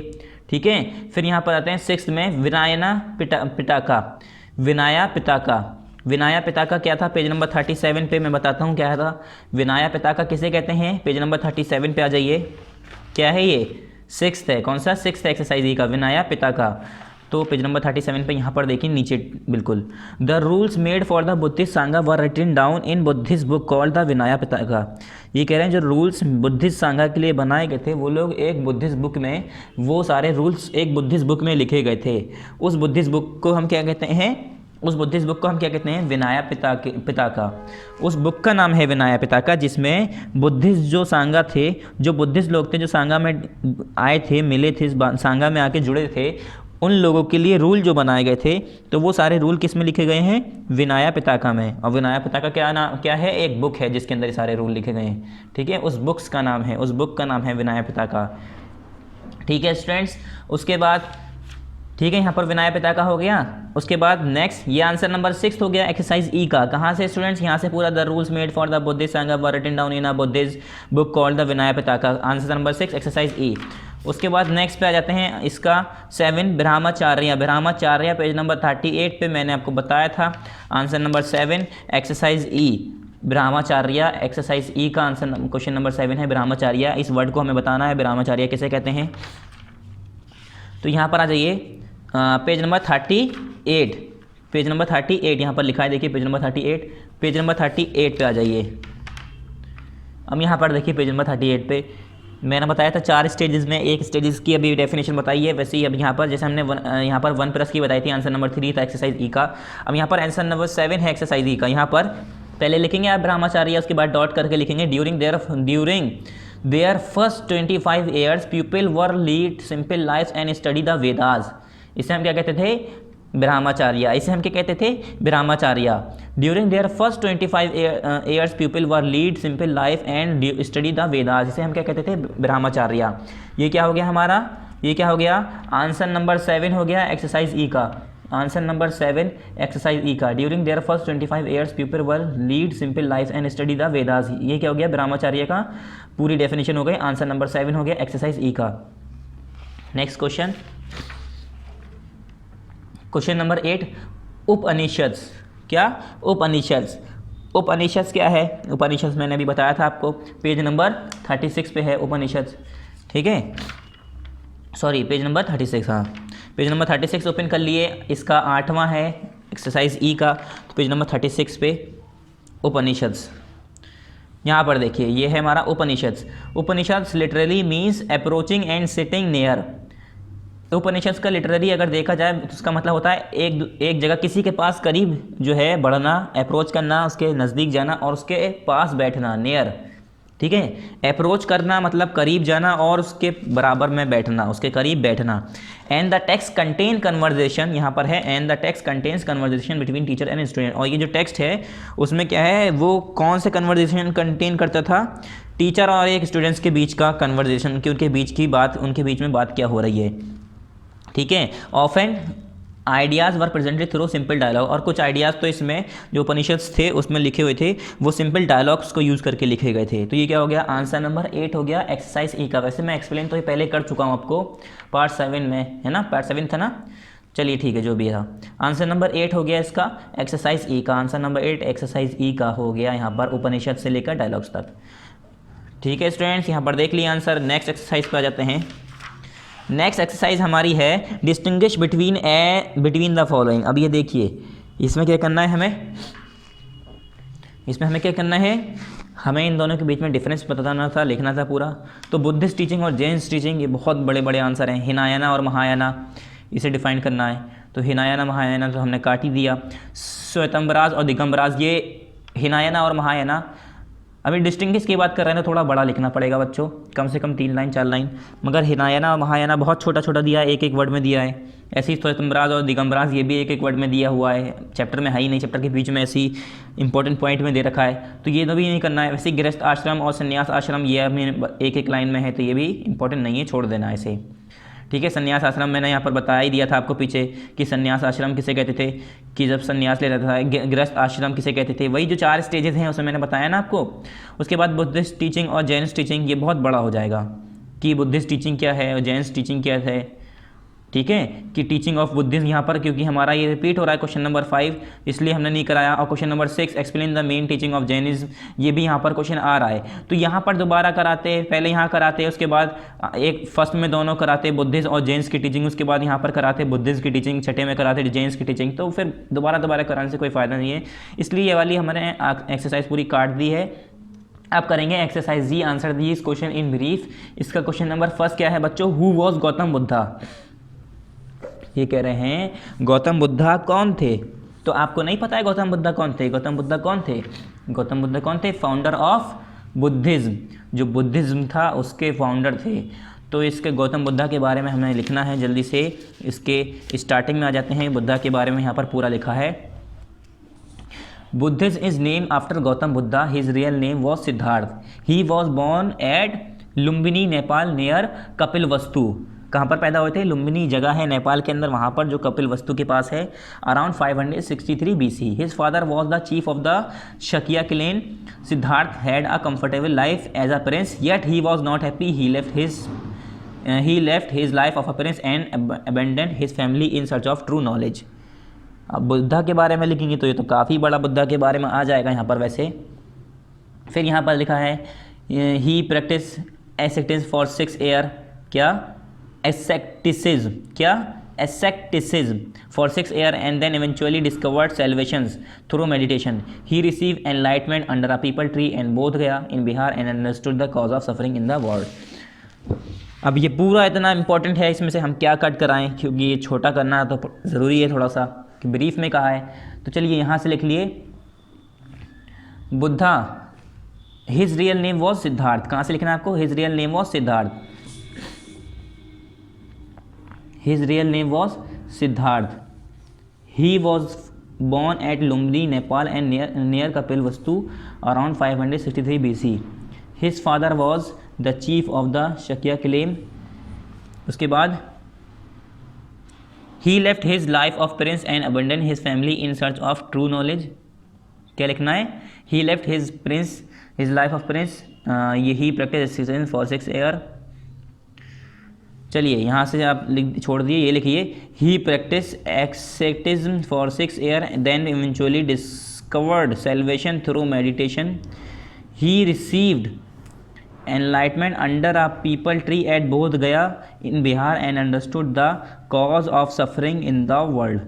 ठीक है, फिर यहाँ पर आते हैं 6th में, विनायना पिटाका। विनाया पिताका, विनाया पिताका क्या था, पेज नंबर 37 पे मैं बताता हूँ क्या था। विनाया पिताका किसे कहते हैं, पेज नंबर 37 पे आ जाइए। क्या है ये, 6th है, कौन सा, 6th एक्सरसाइज ई का, विनाया पिताका। तो पेज नंबर 37 पे यहाँ पर देखिए नीचे बिल्कुल, the rules made for the Buddhist sangha were written down in Buddhist book called the Vinaya Pitaka. ये कह रहे हैं जो रूल्स बुद्धिस्ट सांगा के लिए बनाए गए थे, वो लोग एक बुद्धिस्ट बुक में, वो सारे रूल्स एक बुद्धिस्ट बुक में लिखे गए थे। उस बुद्धिस्ट बुक को हम क्या कहते हैं, उस बुद्धिस्ट बुक को हम क्या कहते हैं, विनाया पिताका। उस बुक का नाम है विनाया पिताका, जिसमें बुद्धिस्ट जो सांगा थे, जो बुद्धिस्ट लोग थे जो सांगा में आए थे, मिले थे, इस सांगा में आके जुड़े थे, उन लोगों के लिए रूल जो बनाए गए थे, तो वो सारे रूल किस में लिखे गए हैं, विनाया पिताका में। और विनाया पिताका क्या है, एक बुक है जिसके अंदर ये सारे रूल लिखे गए हैं। ठीक है, उस बुक का नाम है विनाया पिताका। ठीक है स्टूडेंट्स, उसके बाद ठीक है, यहाँ पर विनाया पिताका हो गया। उसके बाद नेक्स्ट, ये आंसर नंबर 6 हो गया एक्सरसाइज ई का। कहाँ से स्टूडेंट्स, यहाँ से पूरा the rules made for the Buddhist sangha were written down in a Buddhist book called the Vinaya Pitaka, answer number 6 exercise E. उसके बाद नेक्स्ट पे आ जाते हैं, इसका 7 ब्रह्मचार्य पेज नंबर 38 पे मैंने आपको बताया था, आंसर नंबर 7 एक्सरसाइज ई ब्रह्मचार्य। एक्सरसाइज ई का आंसर क्वेश्चन नंबर 7 है ब्रह्मचार्य। इस वर्ड को हमें बताना है ब्रह्मचार्य किसे कहते हैं। तो यहाँ पर आ जाइए पेज नंबर 38, पेज नंबर 38 यहाँ पर लिखा है, देखिए पेज नंबर 38, पेज नंबर 38 पे आ जाइए। अब यहाँ पर देखिए पेज नंबर 38 पे मैंने बताया था 4 स्टेजेस में, एक स्टेजेस की अभी डेफिनेशन बताई है, वैसे ही अब यहाँ पर जैसे हमने यहाँ पर 1+ की बताई थी, आंसर नंबर 3 था एक्सरसाइज ई का। अब यहाँ पर आंसर नंबर 7 है एक्सरसाइज ई का। यहाँ पर पहले लिखेंगे आप ब्रह्मचार्य, उसके बाद डॉट करके लिखेंगे during their first 25 years people were lead simple life and study the Vedas. इसे हम क्या कहते थे, ब्रह्मचार्य। इसे हम क्या कहते थे, brahmacharya. During their first 25 years people were lead simple life and study the Vedas. इसे हम क्या कहते थे, ब्रह्मचार्य। ये क्या हो गया हमारा, ये क्या हो गया, आंसर नंबर 7 हो गया एक्सरसाइज ई का, आंसर नंबर 7 एक्सरसाइज ई का। During their first 25 years people were lead simple life and study the Vedas. ये क्या हो गया, ब्रह्मचार्य का पूरी डेफिनेशन हो गई, आंसर नंबर 7 हो गया एक्सरसाइज ई का। Next question, question number 8, Upanishads. क्या, उपनिषद्स। उपनिषद्स क्या है, उपनिषद्स मैंने अभी बताया था आपको, पेज नंबर 36 पे है उपनिषद्स। ठीक है, सॉरी पेज नंबर 36, हाँ पेज नंबर 36 ओपन कर लिए। इसका 8वां है एक्सरसाइज ई का, तो पेज नंबर 36 पे उपनिषद्स। यहाँ पर देखिए ये है हमारा Upanishads. Upanishads literally means approaching and sitting near. Upanishads का लिटरली अगर देखा जाए तो उसका मतलब होता है एक जगह किसी के पास करीब जो है बढ़ना, अप्रोच करना, उसके नज़दीक जाना और उसके पास बैठना, नियर। ठीक है, अप्रोच करना मतलब करीब जाना और उसके बराबर में बैठना, उसके करीब बैठना। And the text contain conversation, यहाँ पर है and the text contains conversation between teacher and student. और ये जो टेक्स्ट है उसमें क्या है, वो कौन से कन्वर्जेशन कंटेन करता था, टीचर और एक स्टूडेंट्स के बीच का कन्वर्जेशन, कि उनके बीच की बात, उनके बीच में बात क्या हो रही है। ठीक है, often ideas were presented through simple dialogue. और कुछ आइडियाज़ तो इसमें जो उपनिषद्स थे उसमें लिखे हुए थे, वो सिंपल डायलॉग्स को यूज़ करके लिखे गए थे। तो ये क्या हो गया, आंसर नंबर 8 हो गया एक्सरसाइज ई का। वैसे मैं एक्सप्लेन तो ये पहले कर चुका हूँ आपको पार्ट 7 में, है ना, पार्ट 7 था ना, चलिए ठीक है जो भी था। आंसर नंबर 8 हो गया इसका एक्सरसाइज ई का, आंसर नंबर 8 एक्सरसाइज ई का हो गया यहाँ पर उपनिषद से लेकर डायलॉग्स तक। ठीक है स्टूडेंट्स, यहाँ पर देख लिए आंसर। नेक्स्ट एक्सरसाइज पर आ जाते हैं। नेक्स्ट एक्सरसाइज हमारी है डिस्टिंग्विश बिटवीन द फॉलोइंग। अब ये देखिए इसमें क्या करना है हमें, इसमें हमें क्या करना है, हमें इन दोनों के बीच में डिफरेंस बताना था, लिखना था पूरा। तो बुद्धिस्ट टीचिंग और जैन टीचिंग, ये बहुत बड़े बड़े आंसर हैं। हिनायाना और महायाना, इसे डिफाइन करना है। तो हिनायाना महायाना तो हमने काट ही दिया। श्वेतंबराज और दिगंबराज, ये हिनायाना और महायाना। अभी डिस्टिंग्विश की बात कर रहे हैं तो थोड़ा बड़ा लिखना पड़ेगा बच्चों, कम से कम 3 लाइन 4 लाइन। मगर हिनायाना और महायाना बहुत छोटा छोटा दिया है, एक एक वर्ड में दिया है। ऐसे ही श्वेतंबराज और दिगंबराज, ये भी एक एक वर्ड में दिया हुआ है, चैप्टर में है ही नहीं, चैप्टर के बीच में ऐसी इंपॉर्टेंट पॉइंट में दे रखा है, तो ये तो भी नहीं करना है। वैसे गृहस्थ आश्रम और संन्यास आश्रम ये हमें एक एक लाइन में है, तो ये भी इंपॉर्टेंट नहीं है, छोड़ देना है इसे। ठीक है, संन्यास आश्रम मैंने यहाँ पर बता ही दिया था आपको पीछे कि संन्यास आश्रम किसे कहते थे, कि जब संन्यास ले रहा था। गृहस्थ आश्रम किसे कहते थे, वही जो 4 स्टेजेस हैं उसमें मैंने बताया ना आपको। उसके बाद बुद्धिस्ट टीचिंग और जैन टीचिंग, ये बहुत बड़ा हो जाएगा कि बुद्धिस्ट टीचिंग क्या है और जैन टीचिंग क्या है। ठीक है, कि टीचिंग ऑफ बुद्धिज्म यहाँ पर, क्योंकि हमारा ये रिपीट हो रहा है क्वेश्चन नंबर 5, इसलिए हमने नहीं कराया। और question number 6 explain the main teaching of Jainism, ये भी यहाँ पर क्वेश्चन आ रहा है। तो यहाँ पर दोबारा कराते, पहले यहाँ कराते, उसके बाद एक फर्स्ट में दोनों कराते बुद्धिज्म और जैन्स की टीचिंग, उसके बाद यहाँ पर कराते बुद्धिज्म की टीचिंग, छठे में कराते जैन्स की टीचिंग। तो फिर दोबारा कराने से कोई फ़ायदा नहीं है, इसलिए ये वाली हमने एक्सरसाइज पूरी काट दी है। अब करेंगे एक्सरसाइज जी, आंसर दी इस क्वेश्चन इन ब्रीफ। इसका क्वेश्चन नंबर फर्स्ट क्या है बच्चों, हु वॉज गौतम बुद्धा। ये कह रहे हैं गौतम बुद्धा कौन थे। तो आपको नहीं पता है गौतम बुद्ध कौन थे? गौतम बुद्ध कौन थे? गौतम बुद्ध कौन थे? फाउंडर ऑफ बुद्धिज़्म, जो बुद्धिज़्म था उसके फाउंडर थे। तो इसके गौतम बुद्ध के बारे में हमें लिखना है जल्दी से। इसके स्टार्टिंग में आ जाते हैं, बुद्ध के बारे में यहाँ पर पूरा लिखा है। Buddhism is name after Gautam Buddha, his real name was Siddhartha. He was born at Lumbini, Nepal near Kapilvastu. कहाँ पर पैदा हुए थे? लुम्बिनी जगह है नेपाल के अंदर, वहाँ पर जो कपिलवस्तु के पास है, around 563 BC। His father was the chief of the Shakya clan. Siddhartha had a comfortable life as a prince, yet he was not happy. He left his life of a prince and abandoned his family in search of true knowledge. अब बुद्धा के बारे में लिखेंगे तो ये तो काफ़ी बड़ा बुद्धा के बारे में आ जाएगा यहाँ पर वैसे। फिर यहाँ पर लिखा है he practice ascetics for 6 year. क्या? एसेक्टिसिज्म। क्या? Asceticism for 6 year and then eventually discovered salvations through meditation. He receive enlightenment under a peepal tree in Bodh Gaya in Bihar and understood the cause of suffering in the world. अब ये पूरा इतना important है, इसमें से हम क्या कट कराएं, क्योंकि ये छोटा करना तो ज़रूरी है थोड़ा सा, कि ब्रीफ में कहा है। तो चलिए यहाँ से लिख लिए Buddha, his real name was Siddharth. कहाँ से लिखना है आपको? His real name was Siddharth. His real name was Siddhartha. He was born at Lumbini, Nepal and near Kapilvastu around 563 BC. His father was the chief of the Shakya clan. उसके बाद he left his life of prince and abandoned his family in search of true knowledge. क्या लिखना है? he left his life of prince, ये he practiced asceticism for 6 years. चलिए यहाँ से आप छोड़ दिए, ये लिखिए ही practice asceticism for 6 years then eventually discovered salvation through meditation. He received enlightenment under a peepal tree at Bodh Gaya in Bihar and understood the cause of suffering in the world.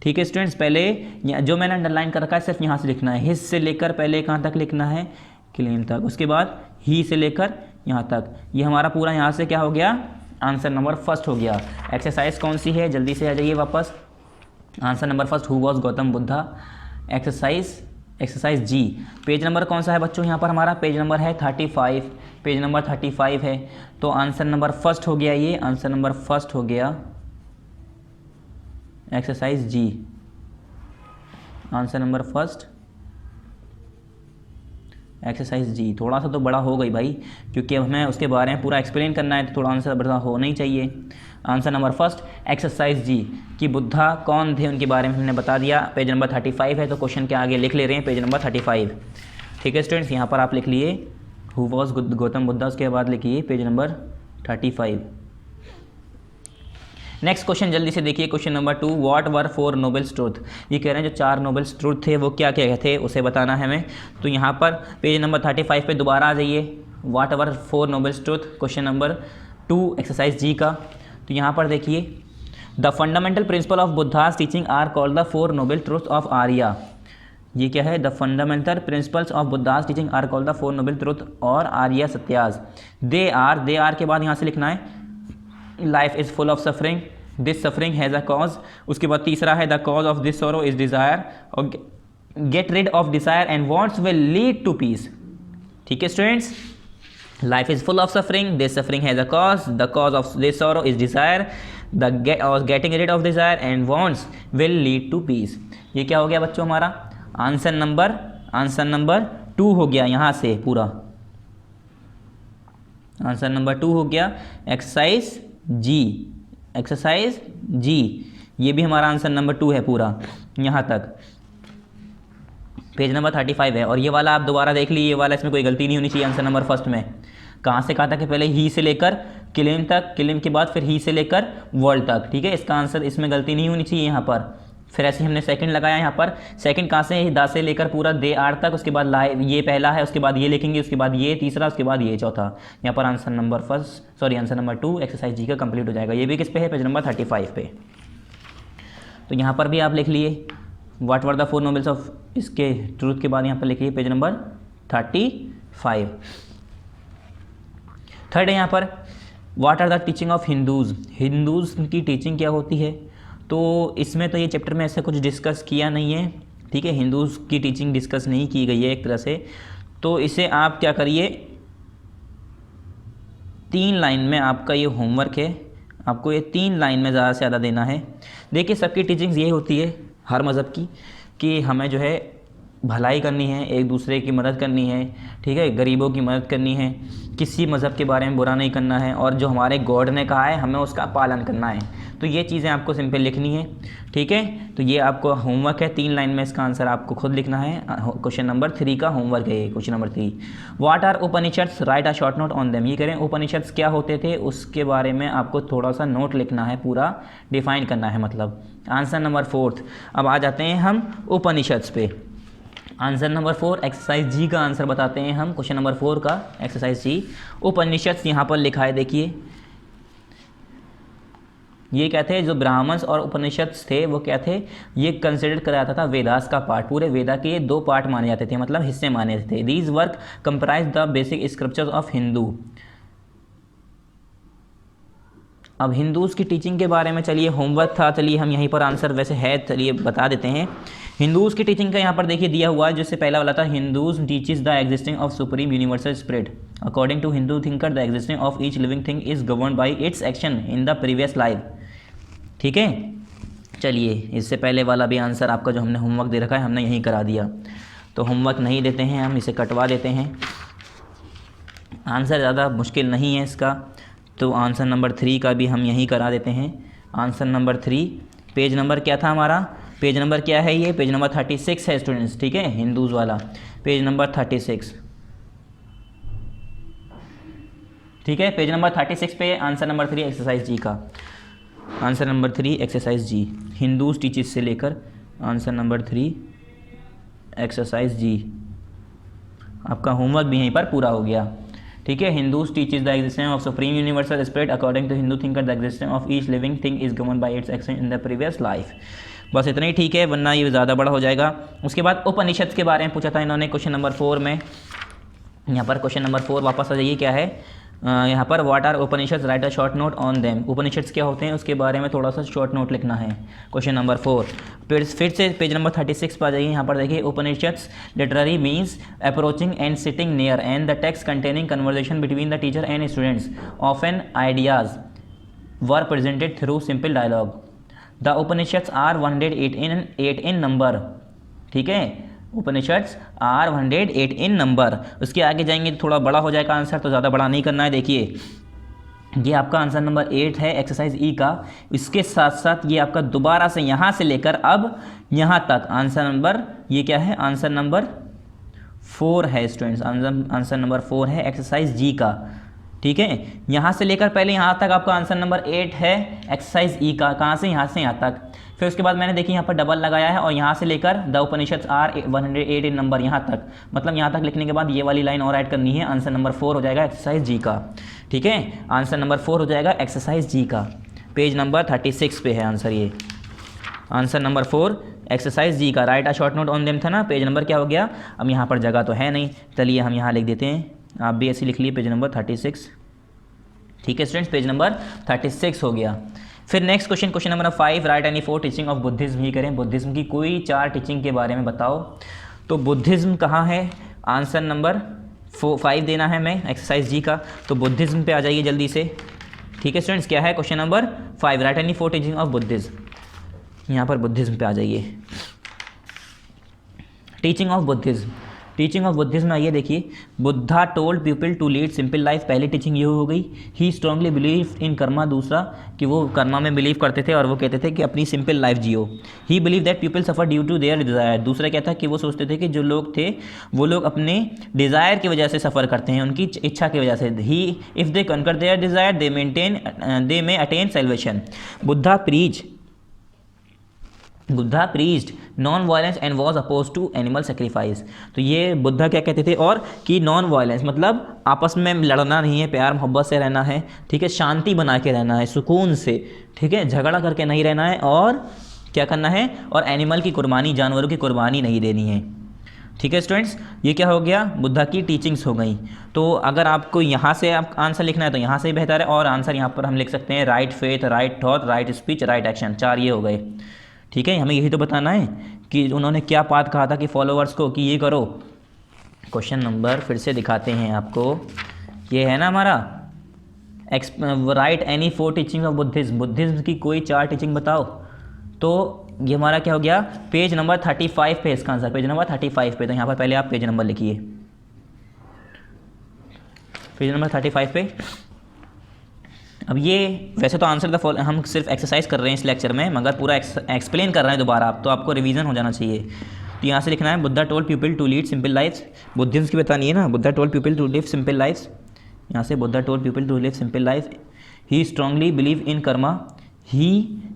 ठीक है students, पहले जो मैंने underline कर रखा है सिर्फ यहाँ से लिखना है। हिज से लेकर पहले कहाँ तक लिखना है? क्लेम तक। उसके बाद ही से लेकर यहाँ तक। ये हमारा पूरा यहाँ से क्या हो गया? आंसर नंबर फर्स्ट हो गया। एक्सरसाइज कौन सी है? जल्दी से आ जाइए वापस। Answer number first, who was Gautam Buddha. Exercise G. Page number कौन सा है बच्चों? यहाँ पर हमारा पेज नंबर है 35। पेज नंबर 35 है, तो आंसर नंबर फर्स्ट हो गया। ये आंसर नंबर फर्स्ट हो गया exercise G. Answer number first exercise जी। थोड़ा सा तो बड़ा हो गई भाई, क्योंकि अब हमें उसके बारे में पूरा एक्सप्लेन करना है, तो थोड़ा आंसर बड़ा होना ही चाहिए। आंसर नंबर फर्स्ट एक्सरसाइज जी कि बुद्धा कौन थे उनके बारे में हमने बता दिया। पेज नंबर 35 है, तो क्वेश्चन के आगे लिख ले रहे हैं पेज नंबर 35। ठीक है स्टूडेंट्स, यहाँ पर आप लिख लिए हु वॉज गौतम बुद्धा, उसके बाद लिखिए पेज नंबर 35। नेक्स्ट क्वेश्चन जल्दी से देखिए, question number 2, what were 4 nobles truth. ये कह रहे हैं जो 4 नोबल्स ट्रूथ थे वो क्या क्या थे उसे बताना है हमें। तो यहाँ पर पेज नंबर 35 पे दोबारा आ जाइए, what were 4 nobles truth, question number 2 exercise G का। तो यहाँ पर देखिए the fundamental principle of Buddha's teaching are called the 4 noble truth of Arya. ये क्या है? The fundamental principles of Buddha's teaching are called the 4 noble truth और Arya Satya's. They are के बाद यहाँ से लिखना है life is full of suffering, this suffering has a cause. उसके बाद तीसरा है the cause of this sorrow is desire, और get rid of desire and wants will lead to peace. ठीक है students, life is full of suffering, this suffering has a cause, the cause of this sorrow is desire, the getting rid of desire and wants will lead to peace. ये क्या हो गया बच्चों? हमारा answer number 2 हो गया। यहाँ से पूरा आंसर नंबर 2 हो गया एक्सरसाइज जी। ये भी हमारा आंसर नंबर 2 है पूरा यहाँ तक। पेज नंबर 35 है, और ये वाला आप दोबारा देख लीजिए, ये वाला इसमें कोई गलती नहीं होनी चाहिए। आंसर नंबर फर्स्ट में कहाँ से कहा था कि पहले ही से लेकर क्लेम तक, क्लेम के बाद फिर ही से लेकर वर्ल्ड तक। ठीक है, इसका आंसर इसमें गलती नहीं होनी चाहिए यहाँ पर। फिर ऐसे हमने सेकंड लगाया यहाँ पर। सेकंड कहाँ से? दा से लेकर पूरा दे आर तक, उसके बाद ये पहला है, उसके बाद ये लिखेंगे, उसके बाद ये तीसरा, उसके बाद ये चौथा। यहाँ पर आंसर नंबर 2 एक्सरसाइज जी का कंप्लीट हो जाएगा। ये भी किस पे है? पेज नंबर 35 पे। तो यहाँ पर भी आप लिख लिए what were the 4 nobles of, इसके ट्रूथ के बाद यहाँ पर लिखिए पेज नंबर 35। थर्ड है यहाँ पर what are the teaching of Hindus की टीचिंग क्या होती है? तो इसमें तो ये चैप्टर में ऐसा कुछ डिस्कस किया नहीं है, ठीक है, हिंदूज़ की टीचिंग डिस्कस नहीं की गई है एक तरह से। तो इसे आप क्या करिए, 3 लाइन में आपका ये होमवर्क है, आपको ये 3 लाइन में ज़्यादा से ज़्यादा देना है। देखिए सबकी टीचिंग्स ये होती है हर मज़हब की कि हमें जो है भलाई करनी है, एक दूसरे की मदद करनी है, ठीक है, गरीबों की मदद करनी है, किसी मज़हब के बारे में बुरा नहीं करना है, और जो हमारे गॉड ने कहा है हमें उसका पालन करना है। तो ये चीज़ें आपको सिंपल लिखनी है, ठीक है। तो ये आपको होमवर्क है, 3 लाइन में इसका आंसर आपको खुद लिखना है। क्वेश्चन नंबर 3 का होमवर्क है ये, question number 3। What are Upanishads, write a short note on them. ये करें उपनिषद्स क्या होते थे उसके बारे में आपको थोड़ा सा नोट लिखना है, पूरा डिफाइन करना है मतलब। Answer number 4। अब आ जाते हैं हम उपनिषद्स पे। आंसर नंबर 4 एक्सरसाइज जी का आंसर बताते हैं हम, क्वेश्चन नंबर 4 का एक्सरसाइज जी। उपनिषद यहाँ पर लिखा है, देखिए ये क्या थे, जो ब्राह्मण्स और उपनिषद थे वो क्या थे, ये कंसिडर करा जाता था वेदास का पार्ट। पूरे वेदा के ये 2 पार्ट माने जाते थे, मतलब हिस्से माने थे। These work comprise the basic scriptures of Hindu. अब हिंदूज़ की टीचिंग के बारे में चलिए होमवर्क था, चलिए हम यहीं पर आंसर वैसे है, चलिए बता देते हैं। हिंदूज़ की टीचिंग का यहाँ पर देखिए दिया हुआ है, जिससे पहला वाला था Hindus teaches the existing of supreme universal spirit. According to Hindu thinker the existing of each living thing is govern by its action in the previous life. ठीक है, चलिए इससे पहले वाला भी आंसर आपका जो हमने होमवर्क दे रखा है हमने यहीं करा दिया, तो होमवर्क नहीं देते हैं हम, इसे कटवा देते हैं। आंसर ज़्यादा मुश्किल नहीं है इसका, तो आंसर नंबर 3 का भी हम यहीं करा देते हैं। आंसर नंबर 3, पेज नंबर क्या था हमारा, पेज नंबर क्या है ये, पेज नंबर 36 है स्टूडेंट्स, ठीक है, हिंदूज़ वाला पेज नंबर 36, ठीक है। पेज नंबर 36 पे आंसर नंबर 3 एक्सरसाइज जी का, आंसर नंबर 3 एक्सरसाइज जी, हिंदूज़ टीचेस से लेकर आंसर नंबर 3 एक्सरसाइज जी। आपका होमवर्क भी यहीं पर पूरा हो गया, ठीक है। Hindus teaches the existence of supreme universal spirit according to Hindu thinker the existence of each living thing is govern by its action in the previous life. बस इतना ही ठीक है, वरना ये ज़्यादा बड़ा हो जाएगा। उसके बाद उपनिषद के बारे में पूछा था इन्होंने क्वेश्चन नंबर 4 में। यहाँ पर क्वेश्चन नंबर 4 वापस आ जाइए, क्या है यहाँ पर, what are Upanishads, write a short note on them. Upanishads क्या होते हैं उसके बारे में थोड़ा सा शॉर्ट नोट लिखना है, क्वेश्चन नंबर 4। फिर से पेज नंबर 36 पर आ जाइए। यहाँ पर देखिए Upanishads literary means approaching and sitting near and the text containing conversation between the teacher and students often ideas were presented through simple dialogue. The Upanishads are 108 in number, ठीक है, Upanishads are 108 in number. उसके आगे जाएंगे तो थोड़ा बड़ा हो जाएगा आंसर, तो ज़्यादा बड़ा नहीं करना है। देखिए ये आपका आंसर नंबर 8 है एक्सरसाइज ई का। इसके साथ साथ ये आपका दोबारा से यहाँ से लेकर अब यहाँ तक आंसर नंबर, ये क्या है, आंसर नंबर 4 है स्टूडेंट्स, आंसर नंबर 4 है एक्सरसाइज जी का, ठीक है। यहाँ से लेकर पहले यहाँ तक आपका आंसर नंबर 8 है एक्सरसाइज ई का, कहाँ से, यहाँ से यहाँ तक। फिर उसके बाद मैंने देखिए यहाँ पर डबल लगाया है और यहाँ से लेकर the Upanishads are 108 in number यहाँ तक, मतलब यहाँ तक लिखने के बाद ये वाली लाइन और ऐड करनी है। आंसर नंबर 4 हो जाएगा एक्सरसाइज जी का, ठीक है, आंसर नंबर 4 हो जाएगा एक्सरसाइज जी का। पेज नंबर 36 पे है आंसर, ये आंसर नंबर 4 एक्सरसाइज जी का। Right a short note on them था ना, पेज नंबर क्या हो गया, अब यहाँ पर जगह तो है नहीं, चलिए हम यहाँ लिख देते हैं, आप भी ऐसे लिख लिए पेज नंबर 36, ठीक है स्टूडेंट्स, पेज नंबर 36 हो गया। फिर next question, question number 5, right any 4 teaching of Buddhism. ही करें बुद्धिज्म की कोई 4 टीचिंग के बारे में बताओ। तो बुद्धिज्म कहाँ है, आंसर नंबर 5 देना है मैं एक्सरसाइज जी का। तो बुद्धिज्म पे आ जाइए जल्दी से, ठीक है स्टूडेंट्स, क्या है question number 5, right any 4 teaching of Buddhism. यहाँ पर बुद्धिज्म पे आ जाइए, teaching of Buddhism. Teaching of Buddhism ये देखिए, Buddha told people to lead simple life, पहली टीचिंग ये हो गई। He strongly believe in karma, दूसरा कि वो कर्मा में बिलीव करते थे और वो कहते थे कि अपनी सिंपल लाइफ जियो। He believe that people suffer due to their desire, दूसरा क्या था कि वो सोचते थे कि जो लोग थे वो लोग अपने डिज़ायर की वजह से सफ़र करते हैं, उनकी इच्छा की वजह से। He if they conquer their desire they may attain salvation. Buddha preached non violence and was oppose to animal sacrifice. तो ये बुद्धा क्या कहते थे, और कि नॉन वायलेंस मतलब आपस में लड़ना नहीं है, प्यार मोहब्बत से रहना है, ठीक है, शांति बना के रहना है, सुकून से, ठीक है, झगड़ा करके नहीं रहना है, और क्या करना है, और एनिमल की कुर्बानी, जानवरों की कुर्बानी नहीं देनी है। ठीक है स्टूडेंट्स, ये क्या हो गया, बुद्धा की टीचिंग्स हो गई। तो अगर आपको यहाँ से आप आंसर लिखना है तो यहाँ से ही बेहतर है, और आंसर यहाँ पर हम लिख सकते हैं right faith, right thought, right speech, right action, 4 ये हो गए। ठीक है, हमें यही तो बताना है कि उन्होंने क्या बात कहा था कि फॉलोअर्स को कि ये करो। क्वेश्चन नंबर फिर से दिखाते हैं आपको, ये है ना हमारा right any 4 teaching of Buddhism, Buddhism की कोई 4 टीचिंग बताओ। तो ये हमारा क्या हो गया, पेज नंबर 35 पे इसका आंसर, पेज नंबर 35 पे। तो यहाँ पर पहले आप पेज नंबर लिखिए, पेज नंबर 35 पे। अब ये वैसे तो आंसर द फॉलो, हम सिर्फ एक्सरसाइज कर रहे हैं इस लेक्चर में, मगर पूरा एक्सप्लेन कर रहे हैं दोबारा आप, तो आपको रिवीजन हो जाना चाहिए। तो यहाँ से लिखना है Buddha told people to lead simple lives, Buddhism की बतानी है ना, Buddha told people to live simple lives. यहाँ से Buddha told people to live simple life, he strongly believe in karma, he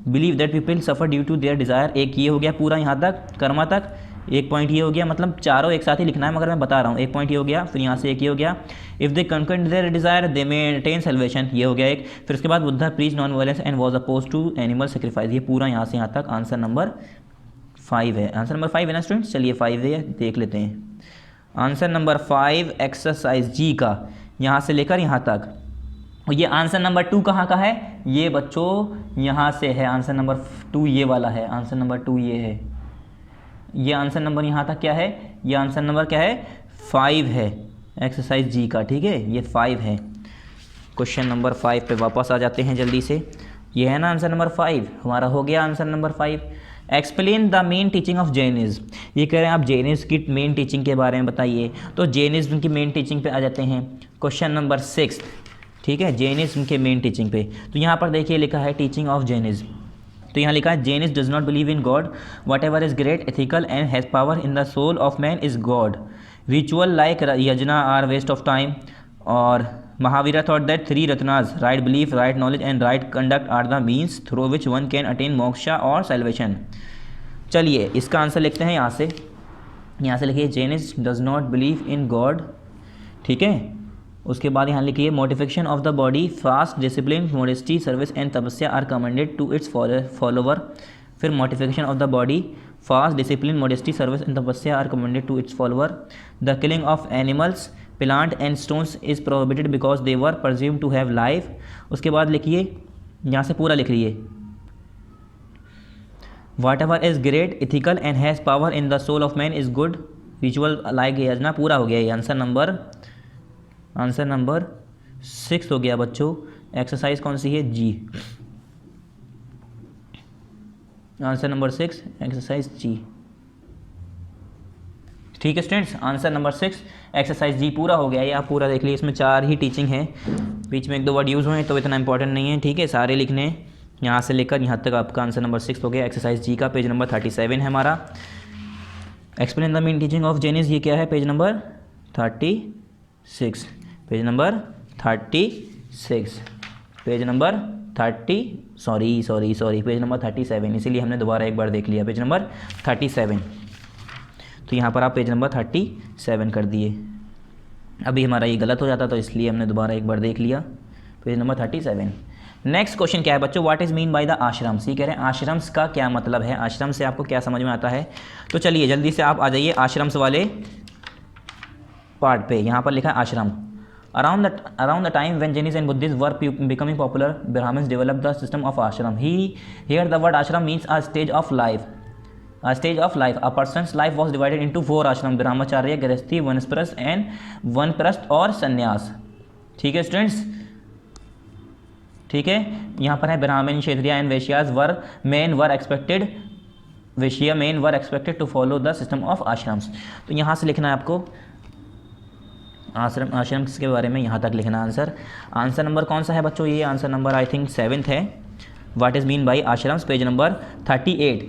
believe that people suffer due to their desire. एक ये हो गया पूरा यहाँ तक, कर्मा तक। एक पॉइंट ये हो गया, मतलब चारों एक साथ ही लिखना है, मगर मैं बता रहा हूँ। एक पॉइंट ये हो गया, फिर यहाँ से एक ये हो गया, if they conquered their desire they may attain salvation, ये हो गया एक। फिर उसके बाद Buddha preach non violence and was oppose to animal sacrifice, ये पूरा यहाँ से यहाँ तक आंसर नंबर 5 है। आंसर नंबर 5 है ना स्टूडेंट्स, चलिए 5 है, देख लेते हैं। आंसर नंबर 5 एक्सरसाइज जी का, यहाँ से लेकर यहाँ तक। और ये आंसर नंबर 2 कहाँ का है, ये बच्चों यहाँ से है, आंसर नंबर 2 ये वाला है, आंसर नंबर 2 ये है। ये आंसर नंबर यहाँ तक क्या है, ये आंसर नंबर क्या है, 5 है एक्सरसाइज जी का। ठीक है, ये 5 है। क्वेश्चन नंबर 5 पे वापस आ जाते हैं जल्दी से। ये है ना आंसर नंबर 5 हमारा, हो गया answer number 5। Explain the main teaching of Jainism, ये कह रहे हैं आप जैनिज्म की मेन टीचिंग के बारे में बताइए। तो जैनिज्म की मेन टीचिंग पे आ जाते हैं, क्वेश्चन नंबर 6। ठीक है, जैनिज्म के मेन टीचिंग पे। तो यहाँ पर देखिए लिखा है टीचिंग ऑफ जैनिज्म, तो यहाँ लिखा है Jainism does not believe in God, whatever is great ethical and has power in the soul of man is God, ritual like yajna are waste of time. और Mahavira thought that 3 ratnas right belief, right knowledge and right conduct are the means through which one can attain moksha और salvation. चलिए इसका answer लिखते हैं यहाँ से लिखिए Jainism does not believe in God. ठीक है, उसके बाद यहाँ लिखिए mortification of the body, fast, discipline, modesty, service and tapasya are commended to its follower. फिर mortification of the body, fast, discipline, modesty, service and tapasya are commended to its follower. The killing of animals, plant and stones is prohibited because they were presume to have life. उसके बाद लिखिए, यहाँ से पूरा लिख लीजिए, whatever is great ethical and has power in the soul of man is good, ritual like yajna. पूरा हो गया ये आंसर नंबर 6 हो गया बच्चों। एक्सरसाइज कौन सी है, जी, आंसर नंबर 6 एक्सरसाइज जी। ठीक है स्टूडेंट्स, आंसर नंबर 6 एक्सरसाइज जी पूरा हो गया। ये आप पूरा देख लीजिए, इसमें 4 ही टीचिंग है, बीच में 1-2 वर्ड यूज़ हुए हैं तो इतना इंपॉर्टेंट नहीं है। ठीक है, सारे लिखने यहाँ से लेकर यहाँ तक आपका आंसर नंबर 6 हो गया एक्सरसाइज जी का। पेज नंबर 37 है हमारा। Explain the main teaching of Jainism, ये क्या है, page number 36, page number 36, page number 37, इसीलिए हमने दोबारा एक बार देख लिया, पेज नंबर 37। तो यहाँ पर आप पेज नंबर 37 कर दिए। अभी हमारा ये गलत हो जाता तो इसलिए हमने दोबारा एक बार देख लिया, पेज नंबर 37। नेक्स्ट क्वेश्चन क्या है बच्चों, what is mean by the ashrams, ये कह रहे हैं आश्रम्स का क्या मतलब है, आश्रम से आपको क्या समझ में आता है। तो चलिए जल्दी से आप आ जाइए आश्रम्स वाले पार्ट पे। यहाँ पर लिखा है आश्रम। Around the time when Jainis and Buddhists were becoming popular, Brahmins developed the system of ashram. Here the word ashram means a stage of life. A stage of life. A person's life was divided into 4 ashram: Brahmacharya, Grihasthi, Vanprasth and Vanprasth और संन्यास। ठीक है students, ठीक है, यहाँ पर है Brahmin, Kshatriya and Vaishyas men were expected to follow the system of ashrams. तो यहाँ से लिखना है आपको आश्रम के बारे में, यहाँ तक लिखना आंसर नंबर कौन सा है बच्चों, ये answer number I think 7th है। What is mean by ashrams, page number 38।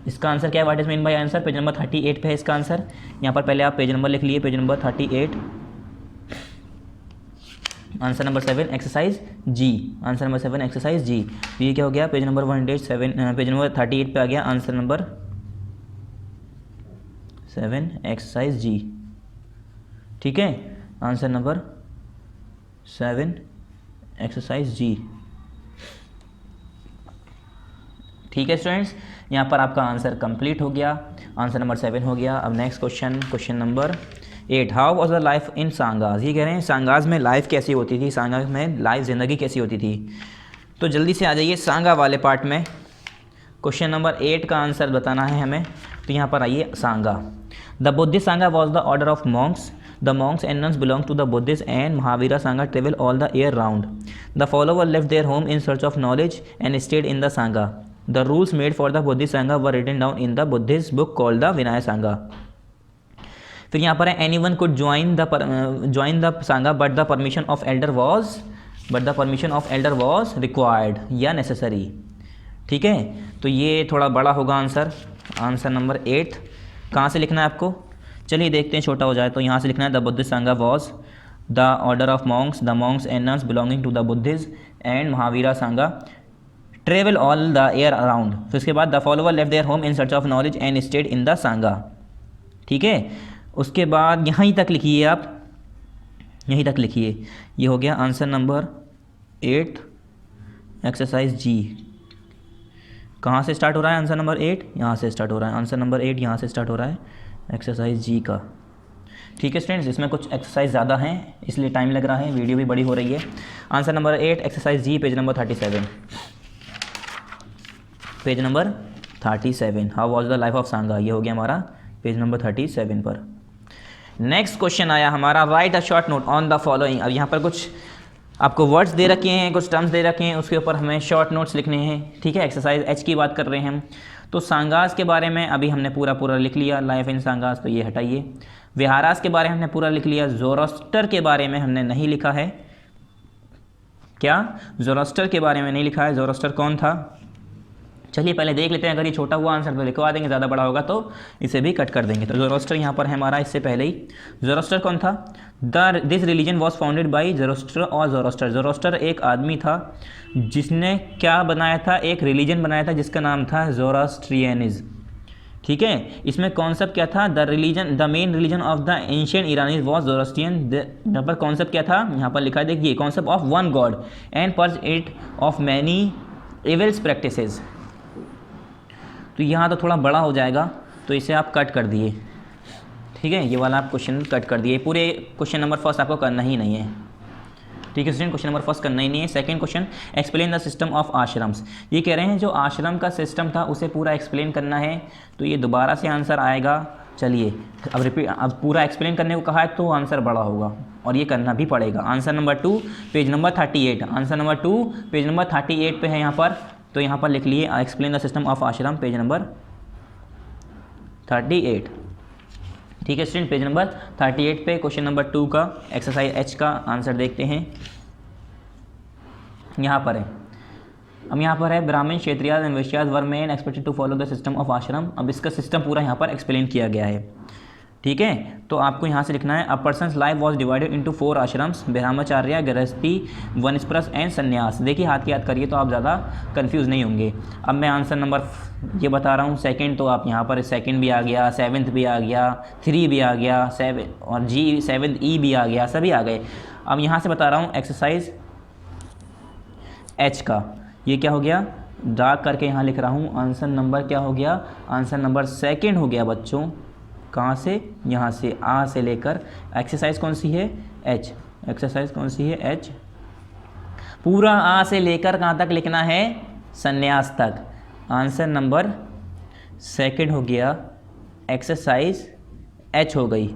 इसका आंसर क्या है, what is mean by answer, page number 38 पे है इसका आंसर। यहाँ पर पहले आप पेज नंबर लिख लिए, page number 38, answer number 7 exercise G, answer number 7 exercise G. तो ये क्या हो गया, पेज नंबर 107, पेज नंबर 38 पे आ गया आंसर नंबर 7 एक्सरसाइज जी। ठीक है, आंसर नंबर 7 एक्सरसाइज जी। ठीक है स्टूडेंट्स, यहाँ पर आपका आंसर कंप्लीट हो गया, आंसर नंबर 7 हो गया। अब next question number 8, how was the life in sanghas. ये कह रहे हैं सांगाज में लाइफ कैसी होती थी, सांगाज में लाइफ ज़िंदगी कैसी होती थी। तो जल्दी से आ जाइए सांगा वाले पार्ट में। क्वेश्चन नंबर 8 का आंसर बताना है हमें। तो यहाँ पर आइए, sangha, the Buddhist sangha was the order of monks, the monks and nuns belong to the Buddhist and Mahavira sangha travel all the year round, the follower left their home in search of knowledge and stayed in the sangha, the rules made for the Buddhist sangha were written down in the Buddhist book called the Vinaya sangha. फिर यहाँ पर है, any one could join the Sanga but the permission of Elder was required या necessary. ठीक है, तो ये थोड़ा बड़ा होगा आंसर नंबर 8। कहाँ से लिखना है आपको, चलिए देखते हैं, छोटा हो जाए तो यहाँ से लिखना है, the Buddhist sangha was the order of monks, the monks and nuns belonging to the Buddhist and Mahavira sangha travel all the year around. फिर उसके बाद, the follower left their home in search of knowledge and stayed in the sangha. ठीक है, उसके बाद यहीं तक लिखिए आप, यहीं तक लिखिए। ये हो गया आंसर नंबर 8 एक्सरसाइज जी। कहाँ से स्टार्ट हो रहा है आंसर नंबर 8, यहाँ से स्टार्ट हो रहा है आंसर नंबर 8, यहाँ से स्टार्ट हो रहा है एक्सरसाइज जी का। ठीक है स्टूडेंट्स, इसमें कुछ एक्सरसाइज ज़्यादा हैं इसलिए टाइम लग रहा है, वीडियो भी बड़ी हो रही है। Answer number 8 exercise G, page number 37, page number 37, how was the life of sangha. ये हो गया हमारा पेज नंबर 37 पर। नेक्स्ट क्वेश्चन आया हमारा, right a short note on the following. अब यहाँ पर कुछ आपको वर्ड्स दे रखे हैं, कुछ टर्म्स दे रखे हैं, उसके ऊपर हमें शॉर्ट नोट्स लिखने हैं। ठीक है, एक्सरसाइज एच की बात कर रहे हैं हम। तो सांगास के बारे में अभी हमने पूरा लिख लिया, लाइफ इन सांगास, तो ये हटाइए। विहारास के बारे में हमने पूरा लिख लिया। ज़ोरोस्टर के बारे में हमने नहीं लिखा है, क्या ज़ोरोस्टर के बारे में नहीं लिखा है, ज़ोरोस्टर कौन था। चलिए पहले देख लेते हैं, अगर ये छोटा हुआ आंसर तो लिखवा देंगे, ज़्यादा बड़ा होगा तो इसे भी कट कर देंगे। तो ज़ोरोस्टर यहाँ पर है हमारा, इससे पहले ही ज़ोरोस्टर कौन था, this religion was founded by Zoroaster और ज़ोरोस्टर। ज़ोरोस्टर एक आदमी था जिसने क्या बनाया था, एक रिलीजन बनाया था जिसका नाम था ज़ोरोस्ट्रियनिज़्म। ठीक है, इसमें कॉन्सेप्ट क्या था, the main religion of the ancient Iranians was Zoroastrian. यहाँ पर कॉन्सेप्ट क्या था, यहाँ पर लिखा है, देखिए, concept of one God and purge it of many evils practices. तो यहाँ तो थोड़ा बड़ा हो जाएगा, तो इसे आप कट कर दिए। ठीक है, ये वाला आप क्वेश्चन कट कर दिए, पूरे क्वेश्चन नंबर फर्स्ट आपको करना ही नहीं है। ठीक है स्टूडेंट, क्वेश्चन नंबर फर्स्ट करना ही नहीं है। Second question, explain the system of ashrams. ये कह रहे हैं जो आश्रम का सिस्टम था उसे पूरा एक्सप्लेन करना है, तो ये दोबारा से आंसर आएगा। चलिए अब पूरा एक्सप्लेन करने को कहा है तो आंसर बड़ा होगा और ये करना भी पड़ेगा। Answer number 2 page number 38, answer number 2 page number 38 पे है यहाँ पर, तो यहाँ पर लिख लिए एक्सप्लेन द सिस्टम ऑफ आश्रम, पेज नंबर 38। ठीक है स्टूडेंट, पेज नंबर 38 पे क्वेश्चन नंबर 2 का एक्सरसाइज एच का आंसर देखते हैं। यहाँ पर है, अब यहाँ पर है, Brahman Kshatriyas and Vaishyas were men expected to follow the system of ashram. अब इसका सिस्टम पूरा यहाँ पर एक्सप्लेन किया गया है। ठीक है, तो आपको यहाँ से लिखना है, a person's life was divided into 4 ashrams, brahmacharya, grihasthi, vanaprastha and संन्यास। देखिए हाथ की याद करिए तो आप ज़्यादा कंफ्यूज नहीं होंगे। अब मैं आंसर नंबर ये बता रहा हूँ, सेकंड, तो आप यहाँ पर सेकंड भी आ गया, 7th भी आ गया, 3 भी आ गया, 7 और जी 7th ई भी आ गया, सभी आ गए। अब यहाँ से बता रहा हूँ एक्सरसाइज एच का, ये क्या हो गया, डार्क करके यहाँ लिख रहा हूँ। आंसर नंबर क्या हो गया, आंसर नंबर 2 हो गया बच्चों। कहाँ से, यहाँ से, आ से लेकर एक्सरसाइज कौन सी है, एच। एक्सरसाइज कौन सी है, एच। पूरा आ से लेकर कहाँ तक लिखना है, संन्यास तक। आंसर नंबर 2 हो गया, एक्सरसाइज एच हो गई।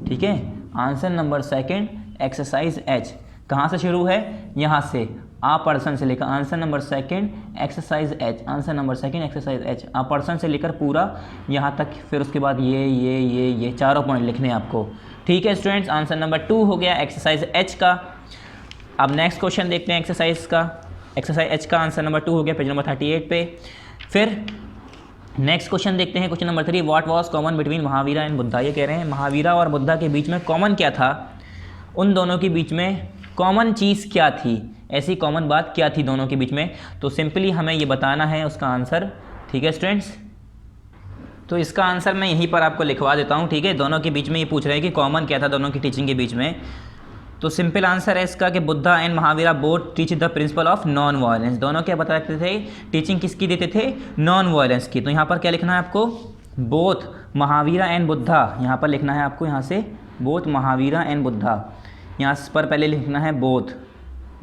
ठीक है, आंसर नंबर 2 एक्सरसाइज एच कहाँ से शुरू है, यहाँ से, आ पर्सन से लेकर। Answer number 2 exercise H, answer number 2 exercise H, आ पर्सन से लेकर पूरा यहाँ तक, फिर उसके बाद ये चारों पॉइंट लिखने हैं आपको। ठीक है स्टूडेंट्स, आंसर नंबर 2 हो गया एक्सरसाइज एच का। अब नेक्स्ट क्वेश्चन देखते हैं एक्सरसाइज का, एक्सरसाइज एच का आंसर नंबर 2 हो गया पेज नंबर 38 पे। फिर नेक्स्ट क्वेश्चन देखते हैं, question number 3, what was common between Mahavira and Buddha. ये कह रहे हैं महावीरा और बुद्धा के बीच में कॉमन क्या था, उन दोनों के बीच में कॉमन चीज़ क्या थी, ऐसी कॉमन बात क्या थी दोनों के बीच में। तो सिंपली हमें ये बताना है उसका आंसर। ठीक है स्टूडेंट्स, तो इसका आंसर मैं यहीं पर आपको लिखवा देता हूँ। ठीक है, दोनों के बीच में ये पूछ रहे हैं कि कॉमन क्या था दोनों की टीचिंग के बीच में। तो सिंपल आंसर है इसका कि Buddha and Mahavira both teach the principle of non violence. दोनों क्या बताते थे, टीचिंग किसकी देते थे, नॉन वायलेंस की। तो यहाँ पर क्या लिखना है आपको, बोथ महावीरा एंड बुद्धा, यहाँ पर लिखना है आपको, यहाँ से बोथ महावीरा एंड बुद्धा, यहाँ पर पहले लिखना है बोथ,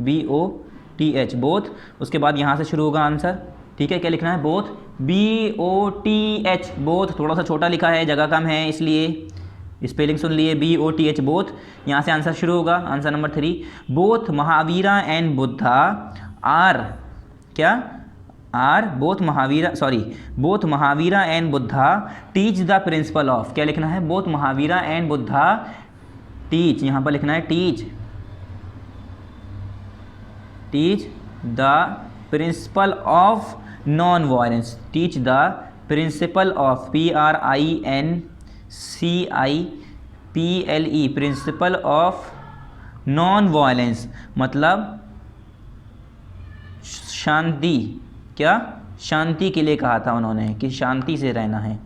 BOTH बोथ, उसके बाद यहाँ से शुरू होगा आंसर, ठीक है। क्या लिखना है, बोथ, BOTH बोथ, थोड़ा सा छोटा लिखा है, जगह कम है इसलिए स्पेलिंग सुन लिए, BOTH बोथ, यहाँ से आंसर शुरू होगा। आंसर number 3, both Mahavira and Buddha are, क्या are, both Mahavira and Buddha teach the principle of, क्या लिखना है, both Mahavira and Buddha teach, यहाँ पर लिखना है teach the principle of non violence, teach the principle of, PRINCIPLE principle of non violence, मतलब शांति, क्या शांति के लिए कहा था उन्होंने कि शांति से रहना है,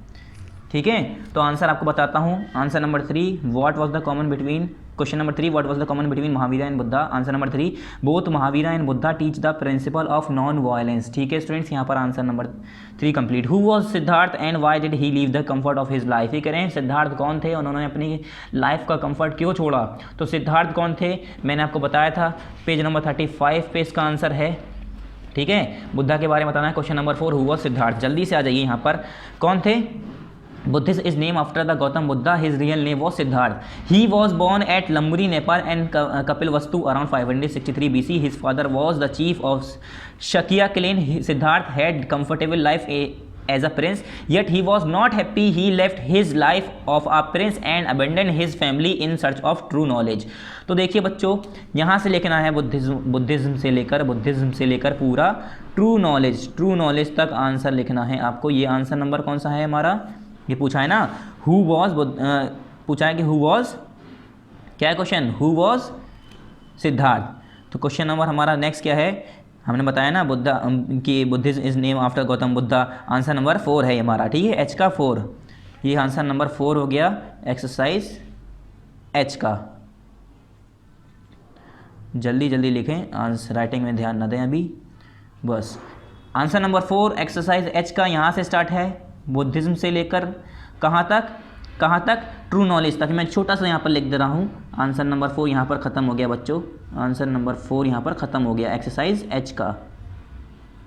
ठीक है। तो आंसर आपको बताता हूँ, answer number 3, what was the common between, question number 3, what was the common between Mahavira and Buddha. Answer number 3, both Mahavira and Buddha teach the principle of non violence, ठीक है स्टूडेंट्स। यहाँ पर answer number 3 complete. Who was Siddharth and why did he leave the comfort of his life, ये करें सिद्धार्थ कौन थे, उन्होंने अपनी लाइफ का कंफर्ट क्यों छोड़ा। तो सिद्धार्थ कौन थे, मैंने आपको बताया था, पेज नंबर 35 पे इसका आंसर है, ठीक है। बुद्धा के बारे में बताना है, question number 4, who was Siddharth, जल्दी से आ जाइए यहाँ पर, कौन थे। Buddhist is named after the Gautam Buddha. His real name was Siddharth. He was born at Lamburi, Nepal and Kapilvastu around 563 BC. His father was the chief of Shakya clan. Siddharth had comfortable life as a prince, yet he was not happy. He left his life of a prince and abandoned his family in search of true knowledge. तो देखिए बच्चों, यहाँ से लिखना है Buddhism से लेकर पूरा ट्रू नॉलेज तक आंसर लिखना है आपको। ये आंसर नंबर कौन सा है हमारा, ये पूछा है ना, हु वॉज, पूछा है कि हु वॉज, क्या है क्वेश्चन, हु वॉज सिद्धार्थ। तो क्वेश्चन नंबर हमारा नेक्स्ट क्या है, हमने बताया ना बुद्धा कि Buddhism is name after Gautam Buddha, answer number 4 है हमारा, ठीक है, H का 4, ये आंसर नंबर 4 हो गया एक्सरसाइज H का। जल्दी लिखें, आंसर राइटिंग में ध्यान न दें अभी, बस। आंसर नंबर 4 एक्सरसाइज H का यहाँ से स्टार्ट है, बुद्धिज्म से लेकर कहाँ तक, ट्रू नॉलेज तक। मैं छोटा सा यहाँ पर लिख दे रहा हूँ, आंसर नंबर 4 यहाँ पर ख़त्म हो गया बच्चों, आंसर नंबर 4 यहाँ पर ख़त्म हो गया एक्सरसाइज H का,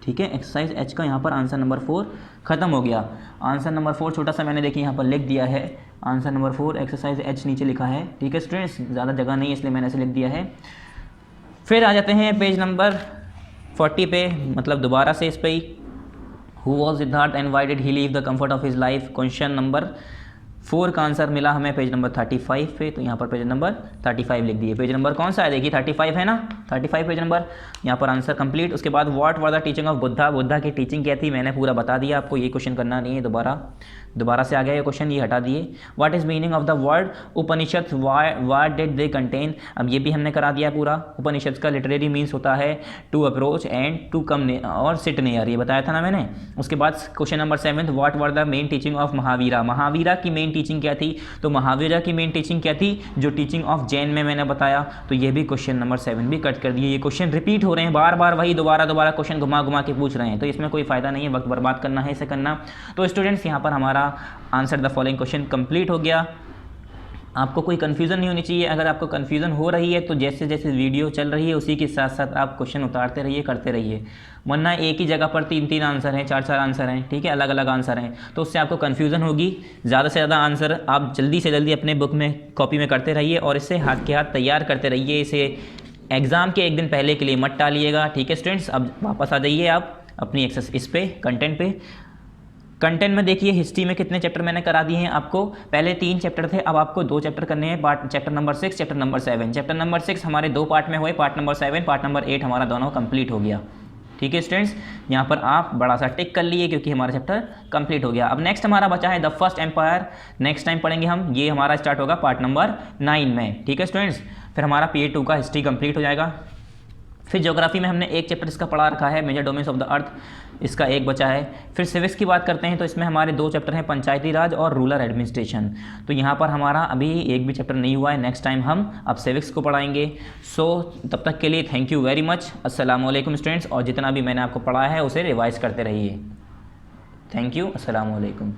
ठीक है। एक्सरसाइज H का यहाँ पर आंसर नंबर 4 ख़त्म हो गया। आंसर नंबर 4 छोटा सा मैंने देखिए यहाँ पर लिख दिया है, आंसर नंबर 4 एक्सरसाइज H नीचे लिखा है, ठीक है स्टूडेंट्स, ज़्यादा जगह नहीं है इसलिए मैंने ऐसे लिख दिया है। फिर आ जाते हैं पेज नंबर 40 पे, मतलब दोबारा से इस पर ही, Who was Siddharth and why did he leave the comfort of his life, question number 4 का आंसर मिला हमें पेज नंबर 35 पे। तो यहाँ पर पेज नंबर 35 लिख दिए, पेज नंबर कौन सा है देखिए 35 है ना, 35 पेज नंबर, यहाँ पर आंसर कंप्लीट। उसके बाद what were the teaching of Buddha की टीचिंग क्या थी, मैंने पूरा बता दिया आपको, ये क्वेश्चन करना नहीं है, दोबारा से आ गया ये क्वेश्चन, ये हटा दिए। What is meaning of the word Upanishad, what did they contain, अब ये भी हमने करा दिया पूरा। उपनिषद का लिटरेरी मीन्स होता है to approach and to come और सिट नियर, ये बताया था ना मैंने। उसके बाद question number 7, what were the main teaching of Mahavira की मेन टीचिंग क्या थी, तो महावीरा की मेन टीचिंग क्या थी, जो टीचिंग ऑफ जैन में मैंने बताया। तो ये भी क्वेश्चन नंबर 7 भी कट कर दिए। ये क्वेश्चन रिपीट हो रहे हैं बार बार, वही दोबारा क्वेश्चन घुमा के पूछ रहे हैं, तो इसमें कोई फायदा नहीं है, वक्त बर्बाद करना है इसे करना। तो स्टूडेंट्स यहाँ पर हमारा answer the following question complete हो गया। आपको कोई कन्फ्यूज़न नहीं होनी चाहिए। अगर आपको कन्फ्यूज़न हो रही है तो जैसे जैसे वीडियो चल रही है उसी के साथ साथ आप क्वेश्चन उतारते रहिए, करते रहिए, वरना एक ही जगह पर 3-3 आंसर हैं, 4-4 आंसर हैं, ठीक है, अलग अलग आंसर हैं, तो उससे आपको कन्फ्यूज़न होगी। ज़्यादा से ज़्यादा आंसर आप जल्दी से जल्दी अपने बुक में कॉपी में करते रहिए और इससे हाथ के हाथ तैयार करते रहिए। इसे एग्ज़ाम के एक दिन पहले के लिए मत टालिएगा, ठीक है स्टूडेंट्स। अब वापस आ जाइए आप अपनी इस पे कंटेंट पे। कंटेंट में देखिए हिस्ट्री में कितने चैप्टर मैंने करा दिए हैं आपको। पहले 3 चैप्टर थे, अब आपको 2 चैप्टर करने हैं, chapter number 6, chapter number 7। Chapter number 6 हमारे 2 पार्ट में हुए, पार्ट नंबर 7, पार्ट नंबर 8 हमारा दोनों कंप्लीट हो गया, ठीक है स्टूडेंट्स। यहाँ पर आप बड़ा सा टिक कर लिए क्योंकि हमारा चैप्टर कंप्लीट हो गया। अब नेक्स्ट हमारा बचा है the first empire, next time पढ़ेंगे हम, ये हमारा स्टार्ट होगा पार्ट नंबर 9 में, ठीक है स्टूडेंट्स। फिर हमारा PA2 का हिस्ट्री कंप्लीट हो जाएगा। फिर ज्योग्राफी में हमने एक चैप्टर इसका पढ़ा रखा है, major domains of the earth, इसका एक बचा है। फिर सिविक्स की बात करते हैं तो इसमें हमारे 2 चैप्टर हैं, पंचायती राज और रूरल एडमिनिस्ट्रेशन। तो यहाँ पर हमारा अभी एक भी चैप्टर नहीं हुआ है, नेक्स्ट टाइम हम अब सिविक्स को पढ़ाएंगे। सो तब तक के लिए थैंक यू वेरी मच। अस्सलाम वालेकुम स्टूडेंट्स, और जितना भी मैंने आपको पढ़ाया है उसे रिवाइज करते रहिए। थैंक यू, अस्सलाम वालेकुम।